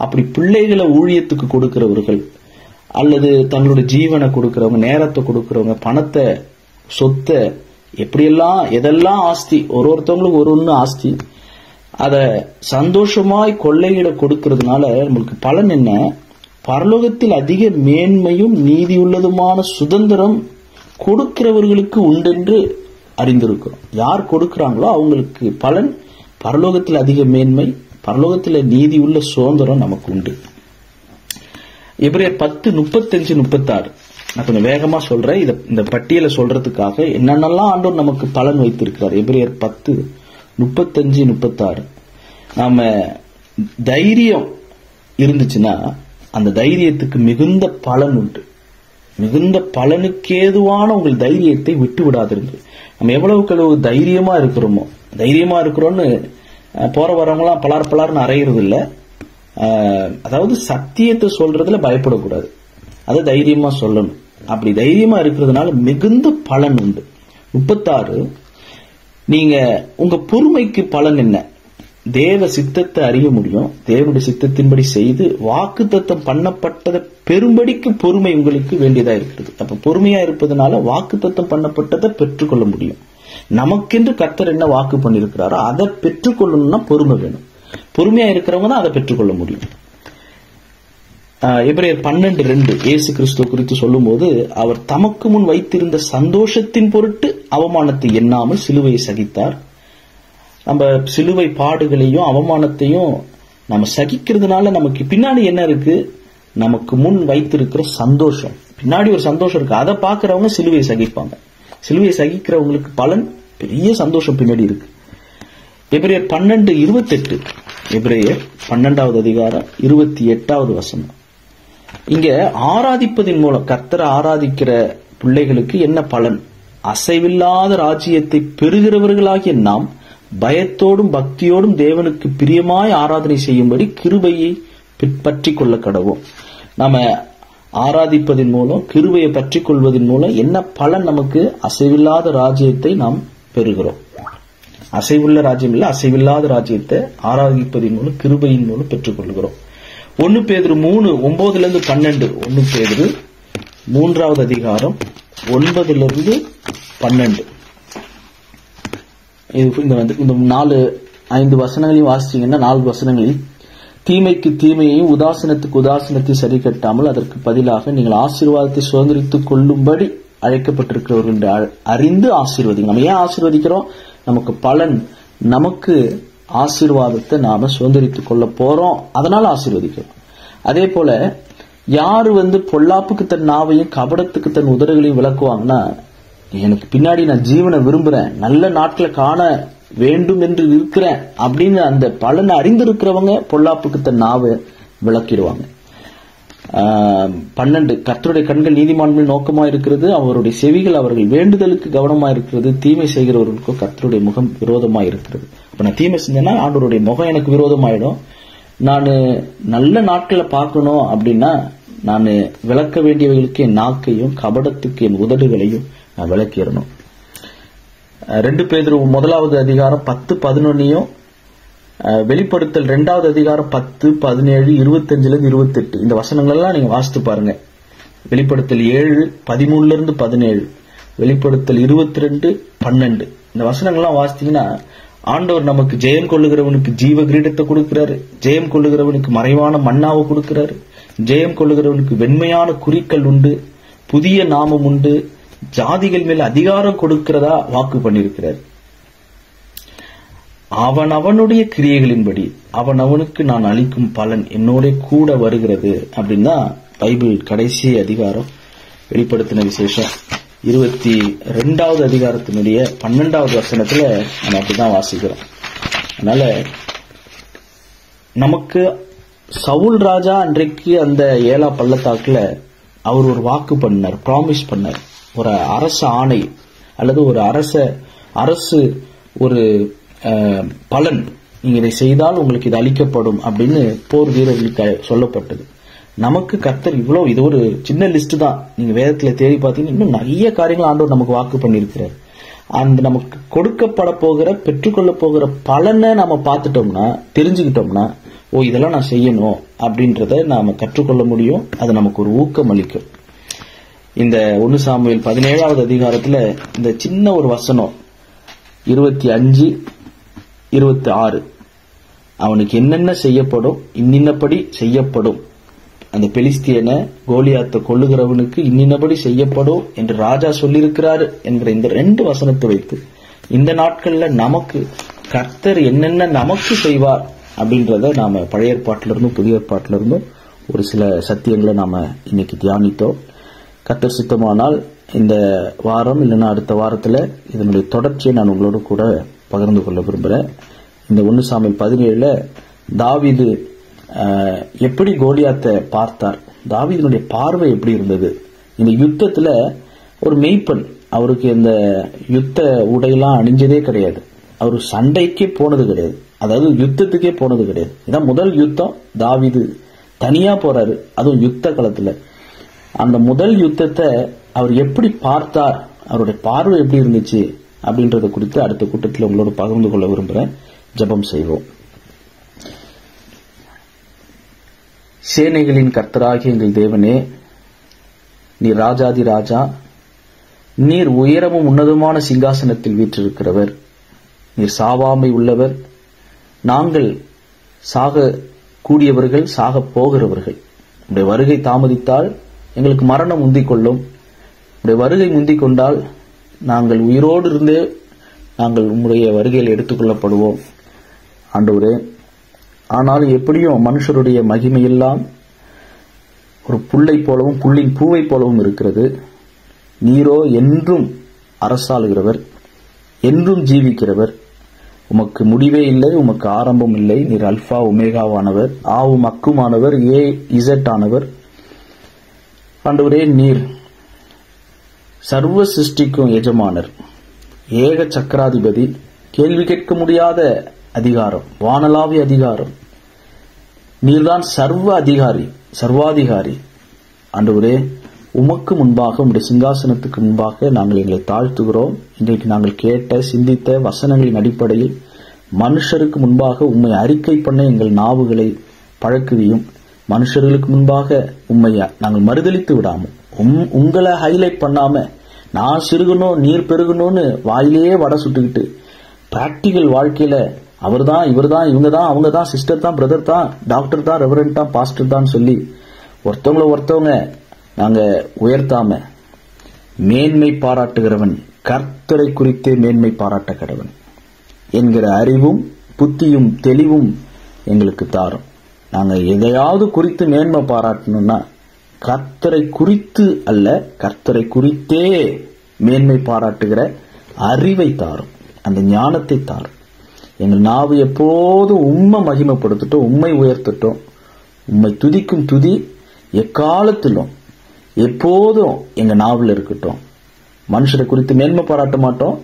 S1: அப்படி பிள்ளைகளை ஊழியத்துக்கு கொடுக்கிறவர்கள், அல்லது தங்களுடைய ஜீவனை கொடுக்கிறவங்க, நேரத்தை கொடுக்கிறவங்க, பணத்தை, சொத்தை, எப்படியெல்லாம் எதெல்லாம் ஆஸ்தி, ஒருத்தவங்களுக்கு ஒன்னு ஆஸ்தி, அத சந்தோஷமாய் கொள்ளையிட கொடுக்கிறதுனால நம்மளுக்கு பலன் என்ன? பரலோகத்தில் அதிக மேன்மையும் நீதி உள்ளதுமான சுதந்திரம் கொடுக்கிறவர்களுக்கு உண்டென்று அறிந்திருக்கிறோம். யார் கொடுக்கிறாங்களோ அவங்களுக்கு பலன், பரலோகத்தில் அதிக மேன்மை, பரலோகத்தில் நீதி உள்ள சுதந்திரம் நமக்கு உண்டு. எபிரேயர் 10:35-36 நான் கொஞ்சம் வேகமா சொல்றேன். இந்த பட்டியலை சொல்றதுக்காக என்னென்னலாம் ஆண்டவர் நமக்கு பலன் வைத்திருக்கிறார். எபிரேயர் 10:35-36 நாம தைரியம் இருந்துச்சுன்னா அந்த தைரியத்துக்கு மிகுந்த பலன் உண்டு. மிகுந்த பலனுக்கேதுவான உங்கள் தைரியத்தை விட்டு விடாதிருங்கள். நம்ம எவ்வளவு தைரியமா இருக்கிறோம்னு போற வரவங்களாம் பலார்னு அறையிறது இல்ல. அதாவது சத்தியத்தை சொல்றதுல பயப்படக்கூடாது, அதை தைரியமா சொல்லணும். அப்படி தைரியமா இருக்கிறதுனால மிகுந்த பலன் உண்டு. 36 நீங்க உங்க பொறுமைக்கு பலன் என்ன? தேவ சித்தத்தை அறிய முடியும். தேவனுடைய சித்தத்தின்படி செய்து வாக்குத்தத்தம் பண்ணப்பட்டதை பெரும்படிக்கு பொறுமை உங்களுக்கு வேண்டியதா இருக்கிறது. அப்ப பொறுமையா இருப்பதனால வாக்குத்தத்தம் பண்ணப்பட்டதை பெற்றுக்கொள்ள முடியும். நமக்கென்று கர்த்தர் என்ன வாக்கு பண்ணிருக்கிறாரோ அதை பெற்றுக்கொள்ளணும்னா பொறுமை வேணும். பொறுமையா இருக்கிறவங்க தான் அதை பெற்றுக்கொள்ள முடியும். எபிரேயர் 12:2 இயேசு கிறிஸ்துவ குறித்து சொல்லும் போது, அவர் தமக்கு முன் வைத்திருந்த சந்தோஷத்தின் பொருட்டு அவமானத்தை எண்ணாமல் சிலுவையை சகித்தார். நம்ம சிலுவை பாடுகளையும் அவமானத்தையும் நம்ம சகிக்கிறதுனால நமக்கு பின்னாடி என்ன இருக்கு? நமக்கு முன் வைத்திருக்கிற சந்தோஷம். பின்னாடி ஒரு சந்தோஷம் இருக்கு. அதை பாக்குறவங்க சிலுவையை சகிப்பாங்க. சிலுவையை சகிக்கிறவங்களுக்கு பலன், பெரிய சந்தோஷம் பின்னாடி இருக்கு. எபிரேயர் 12:28 எபிரேயர் 12வது அதிகாரம் 28வது வசனம். இங்க ஆராதிப்பதின் மூலம், கர்த்தரை ஆராதிக்கிற பிள்ளைகளுக்கு என்ன பலன்? அசைவில்லாத ராஜ்யத்தை பெறுகிறவர்களாகிய நாம் பயத்தோடும் பக்தியோடும் தேவனுக்கு பிரியமாய் ஆராதனை செய்யும்படி கிருபையை பற்றி கொள்ள கடவோம். நாம ஆராதிப்பதின் மூலம், கிருபையை பற்றி கொள்வதன் மூலம் என்ன பலன்? நமக்கு அசைவில்லாத ராஜ்யத்தை நாம் பெறுகிறோம். அசைவுள்ள ராஜ்யம் இல்ல, அசைவில்லாத ராஜ்யத்தை ஆராதிப்பதின் மூலம், கிருபையின் மூலம் பெற்றுக் கொள்கிறோம். 1 பேதுரு 3:9-12 1 பேதுரு 3வது அதிகாரம் 9-12 இந்த 4-5 வசனங்களையும் வாசிச்சீங்கன்னா 4 வசனங்களில் தீமைக்கு தீமையையும் உதாசனத்துக்கு உதாசனத்தை சரி கட்டாமல் அதற்கு பதிலாக நீங்கள் ஆசீர்வாதத்தை சுதந்திரித்துக் கொள்ளும்படி அழைக்கப்பட்டிருக்கிறவர்கள் என்று அறிந்து ஆசீர்வதிங்க. நம்ம ஏன் ஆசீர்வதிக்கிறோம்? நமக்கு பலன், நமக்கு ஆசீர்வாதத்தை நாம சுதந்திரித்துக் கொள்ள போறோம், அதனால ஆசீர்வதிக்கிறோம். அதே போல யாரு பொல்லாப்புக்கு தன் நாவையும் கபடத்துக்கு தன் உதடுகளையும் விளக்குவாங்கன்னா, எனக்கு பின்னாடி நான் ஜீவனை விரும்புறேன், நல்ல நாட்களை காண வேண்டும் என்று இருக்கிறேன் அப்படின்னு அந்த பலனை அறிந்திருக்கிறவங்க பொல்லாப்புக்கு தன் நாவை விளக்கிடுவாங்க. 12 கர்த்தருடைய கண்கள் நீதிமான்கள் நோக்கமா இருக்கிறது, அவருடைய செவிகள் அவர்கள் வேண்டுதலுக்கு கவனமா இருக்கிறது, தீமை செய்கிறவர்களுக்கோ கர்த்தருடைய முகம் விரோதமா இருக்கிறது. இப்ப நான் தீமை செஞ்சேன்னா ஆண்டவருடைய முகம் எனக்கு விரோதமாயிடும். நான் நல்ல நாட்களை பார்க்கணும் அப்படின்னா நான் விளக்க வேண்டியவர்களுக்கு என் நாக்கையும் கபடத்துக்கு என் உதடுகளையும் நான் விளக்கிடணும். 2 பேதுரு 1வது அதிகாரம் 10-11 வெளிப்படுத்தல் 2வது அதிகாரம் 10, 17, 25-28 இந்த வசனங்கள் எல்லாம் நீங்க வாசித்து பாருங்க. வெளிப்படுத்தல் 7:13-17, வெளிப்படுத்தல் 22:12 இந்த வசனங்கள்லாம் வாசித்தீங்கன்னா ஆண்டவர் நமக்கு ஜெயம் கொள்ளுகிறவனுக்கு ஜீவ கிரீடத்தை கொடுக்கிறாரு, ஜெயம் கொள்ளுகிறவனுக்கு மறைவான மன்னாவை கொடுக்கிறாரு, ஜெயம் கொள்ளுகிறவனுக்கு வெண்மையான குறிக்கல் உண்டு, புதிய நாமம் உண்டு, ஜாதிகள் மேல் அதிகாரம் கொடுக்கிறதா வாக்கு பண்ணியிருக்கிறார். அவனுடைய கிரியைகளின்படி அவனுக்கு நான் அளிக்கும் பலன் என்னோட கூட வருகிறது அப்படின்னா பைபிள் கடைசி அதிகாரம் வெளிப்படுத்தின விசேஷம் 22வது அதிகாரத்தினுடைய 12வது வசனத்துல நம்ம அப்படிதான் வாசிக்கிறோம். அதனால நமக்கு சவுல் ராஜா அன்றைக்கு அந்த 7 பள்ளத்தாக்குல அவர் ஒரு வாக்கு பண்ணார், ப்ராமிஸ் பண்ணார், ஒரு அரச ஆணை அல்லது ஒரு அரசு ஒரு பலன், நீங்க இதை செய்தால் உங்களுக்கு இது அளிக்கப்படும் அப்படின்னு போர் வீரர்களுக்கு சொல்லப்பட்டது. நமக்கு கர்த்தர் இவ்வளவு, இது ஒரு சின்ன லிஸ்ட் தான், நீங்க வேதத்துல தேடி பார்த்தீங்கன்னா இன்னும் நிறைய காரியங்கள் ஆண்டவர் நமக்கு வாக்கு பண்ணியிருக்கிறார். அந்த நமக்கு கொடுக்கப்பட போகிற, பெற்றுக்கொள்ள போகிற பலனை நாம பார்த்துட்டோம்னா, தெரிஞ்சுக்கிட்டோம்னா, ஓ இதெல்லாம் நான் செய்யணும் அப்படின்றத நாம கற்றுக்கொள்ள முடியும். அது நமக்கு ஒரு ஊக்கம் அளிக்கும். இந்த 1 சாமுவேல் 17வது அதிகாரத்துல இந்த சின்ன ஒரு வசனம் 25-26 அவனுக்கு என்னென்ன செய்யப்படும், இன்னின்னபடி செய்யப்படும், அந்த பெலிஸ்தியனை கோலியாத்தை கொல்லுகிறவனுக்கு இன்னினபடி செய்யப்படும் என்று ராஜா சொல்லியிருக்கிறாரு என்கிற இந்த 2 வசனத்தை வைத்து இந்த நாட்கள்ல நமக்கு கர்த்தர் என்னென்ன நமக்கு செய்வார் அப்படின்றத நாம பழைய ஏற்பாட்டிலிருந்தும் புதிய ஏற்பாட்டிலிருந்தும் ஒரு சில சத்தியங்களை நாம இன்னைக்கு தியானித்தோம். கர்த்தர் சித்தமானால் இந்த வாரம் இல்லைன்னா அடுத்த வாரத்துல இதனுடைய தொடர்ச்சியை நான் உங்களோட கூட பகிர்ந்து கொள்ள விரும்புறேன். இந்த 1 சாமுவேல் 17 தாவீது எப்படி கோலியாத்தை பார்த்தார், தாவீதினுடைய பார்வை எப்படி இருந்தது, இந்த யுத்தத்துல ஒரு மெய்ப்பன், அவருக்கு இந்த யுத்த உடையெல்லாம் அணிஞ்சதே கிடையாது, அவர் சண்டைக்கே போனது கிடையாது, அதாவது யுத்தத்துக்கே போனது கிடையாது. இதான் முதல் யுத்தம், தாவீது தனியா போறாரு, அதுவும் யுத்த களத்துல. அந்த முதல் யுத்தத்தை அவர் எப்படி பார்த்தார், அவருடைய பார்வை எப்படி இருந்துச்சு அப்படின்றத குறித்து அடுத்த கூட்டத்தில் உங்களோட பகிர்ந்து கொள்ள விரும்புறேன். ஜெபம் செய்வோம். சேனைகளின் கர்த்தராகிய எங்கள் தேவனே, நீர் ராஜாதி ராஜா, நீர் உயரமும் உன்னதமான சிங்காசனத்தில் வீற்றிருக்கிறவர், நீர் சாவாமை உள்ளவர், நாங்கள் சாக கூடியவர்கள், சாக போகிறவர்கள். உடைய வருகை தாமதித்தால் எங்களுக்கு மரணம் முந்திக் கொள்ளும், உடைய வருகை முந்திக் கொண்டால் நாங்கள் உயிரோடு இருந்தே நாங்கள் உம்முடைய வருகையில் எடுத்துக்கொள்ளப்படுவோம் ஆண்டவரே. ஆனாலும் எப்படியும் மனுஷருடைய மகிமையெல்லாம் ஒரு புல்லை போலவும் புல்லின் பூவை போலவும் இருக்கிறது. நீரோ என்றும் அரசாளுகிறவர், என்றும் ஜீவிக்கிறவர், உமக்கு முடிவே இல்லை, உமக்கு ஆரம்பம் இல்லை. நீர் அல்பா ஒமேகாவானவர், ஆவும் அக்குமானவர், இசட் ஆனவர். ஆண்டவரே, நீர் சர்வ சிருஷ்டிக்கும் எஜமானர், ஏக சக்கராதிபதி, கேள்வி கேட்க முடியாத அதிகாரம், வானளாவிய அதிகாரம். நீர்தான் சர்வ அதிகாரி, சர்வாதிகாரி. ஆண்டவரே, உமக்கு முன்பாக, உம்முடைய சிங்காசனத்துக்கு முன்பாக நாங்கள் எங்களை தாழ்த்துகிறோம். இன்றைக்கு நாங்கள் கேட்ட சிந்தித்த வசனங்களின் அடிப்படையில் மனுஷருக்கு முன்பாக உம்மை அறிக்கை பண்ண எங்கள் நாவுகளை பழக்குவியும். மனுஷர்களுக்கு முன்பாக உம்மை நாங்கள் மறுதளித்து விடாமல், உங்களை ஹைலைட் பண்ணாம நான் சிறுகணும் நீர் பெருகணும்னு வாயிலேயே வடை சுட்டுக்கிட்டு பிராக்டிகல் வாழ்க்கையில அவர்தான், இவர்தான், இவங்க தான், அவங்க தான், சிஸ்டர் தான், பிரதர் தான், டாக்டர் தான், ரெவரண்ட் தான், பாஸ்டர் தான் சொல்லி ஒருத்தவங்க நாங்க உயர்த்தாம மேன்மை பாராட்டுகிறவன் கர்த்தரை குறித்தே மேன்மை பாராட்ட கடவன் என்கிற அறிவும் புத்தியும் தெளிவும் எங்களுக்கு தாரும். நாங்க எதையாவது குறித்து மேன்மை பாராட்டணும்னா கர்த்தரை குறித்து அல்ல, கர்த்தரை குறித்தே மேன்மை பாராட்டுகிற அறிவை தாரும், அந்த ஞானத்தை தாரும். எங்கள் நாவு எப்போதும் உம்மை மகிமைப்படுத்தட்டும், உம்மை உயர்த்தட்டும். உம்மை துதிக்கும் துதி எக்காலத்திலும் எப்போதும் எங்க நாவில் இருக்கட்டும். மனுஷரை குறித்து மேன்மை பாராட்ட மாட்டோம்,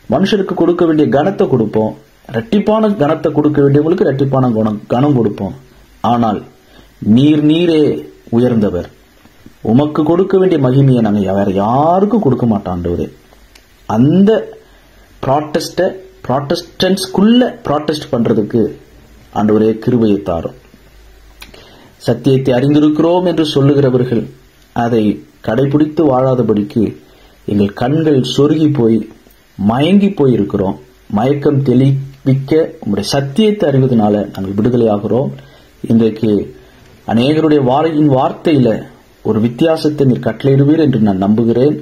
S1: மனுஷருக்கு கொடுக்க வேண்டிய கனத்தை கொடுப்போம், இரட்டிப்பான கனத்தை கொடுக்க வேண்டியவங்களுக்கு இரட்டிப்பான கனம் கொடுப்போம். ஆனால் நீரே உயர்ந்தவர், உமக்கு கொடுக்க வேண்டிய மகிமையை நாங்கள் வேற யாருக்கும் கொடுக்க மாட்டோம். அந்த ப்ராட்டஸ்டன்ஸ்குள்ள ப்ராட்டஸ்ட் பண்றதுக்கு ஆண்டவரே கிருபையை தாரும். சத்தியத்தை அறிந்திருக்கிறோம் என்று சொல்லுகிறவர்கள் அதை கடைபிடித்து வாழாதபடிக்கு எங்கள் கண்கள் சொருகி போய் மயங்கி போய் இருக்கிறோம். மயக்கம் தெளிவிக்க உங்களுடைய சத்தியத்தை அறிவதனால நாங்கள் விடுதலையாகிறோம். இன்றைக்கு அநேகருடைய வார்த்தையில ஒரு வித்தியாசத்தை நீர் கட்டளையிடுவீர் என்று நான் நம்புகிறேன்.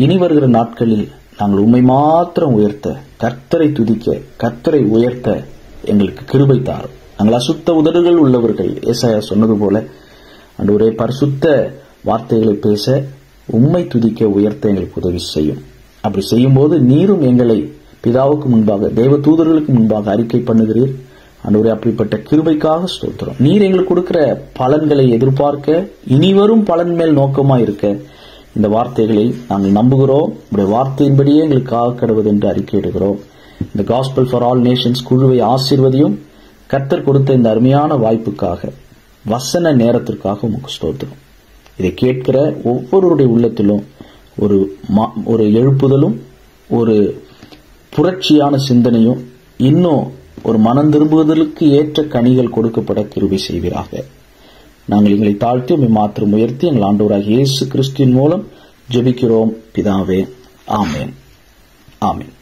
S1: இனி வருகிற நாட்களில் நாங்கள் உம்மை மாத்திரம் உயர்த்த, கர்த்தரை துதிக்க, கர்த்தரை உயர்த்த எங்களுக்கு கிருபை தாரும். நாங்கள் அசுத்த உதடுகள் உள்ளவர்கள், ஏசாயா சொன்னது போல ஆண்டவரே பரிசுத்த வார்த்தைகளை பேச, உம்மை துதிக்க, உயர்த்த எங்களுக்கு உதவி செய்யும். அப்படி செய்யும் போது நீரும் எங்களை பிதாவுக்கு முன்பாக, தேவ தூதர்களுக்கு முன்பாக அறிக்கை பண்ணுகிறீர். ஆண்டவரே, அப்படிப்பட்ட கிருபைக்காக ஸ்தோத்திரம். நீர் எங்களுக்கு கொடுக்கிற பலன்களை எதிர்பார்க்க, இனிவரும் பலன் மேல் நோக்கமா இருக்க இந்த வார்த்தைகளை நாங்கள் நம்புகிறோம். உடைய வார்த்தையின்படியே எங்களுக்கு ஆக கடவுது என்று அறிக்கையிடுகிறோம். இந்த காஸ்பல் ஃபார் ஆல் நேஷன்ஸ் குழுவை ஆசீர்வதியும். கர்த்தர் கொடுத்த இந்த அருமையான வாய்ப்புக்காக, வசன நேரத்திற்காக உமக்கு ஸ்தோத்திரம். இதை கேட்கிற ஒவ்வொருவருடைய உள்ளத்திலும் ஒரு எழுப்புதலும், ஒரு புரட்சியான சிந்தனையும், இன்னும் ஒரு மனம் திரும்புவதற்கு ஏற்ற கனிகள் கொடுக்கப்பட கிருபை செய்வீராக. நாங்கள் எங்களை தாழ்த்தி உம்மை மாத்திரம் உயர்த்தி எங்கள் ஆண்டவராகிய இயேசு கிறிஸ்துவின் மூலம் ஜெபிக்கிறோம் பிதாவே. ஆமென். ஆமென்.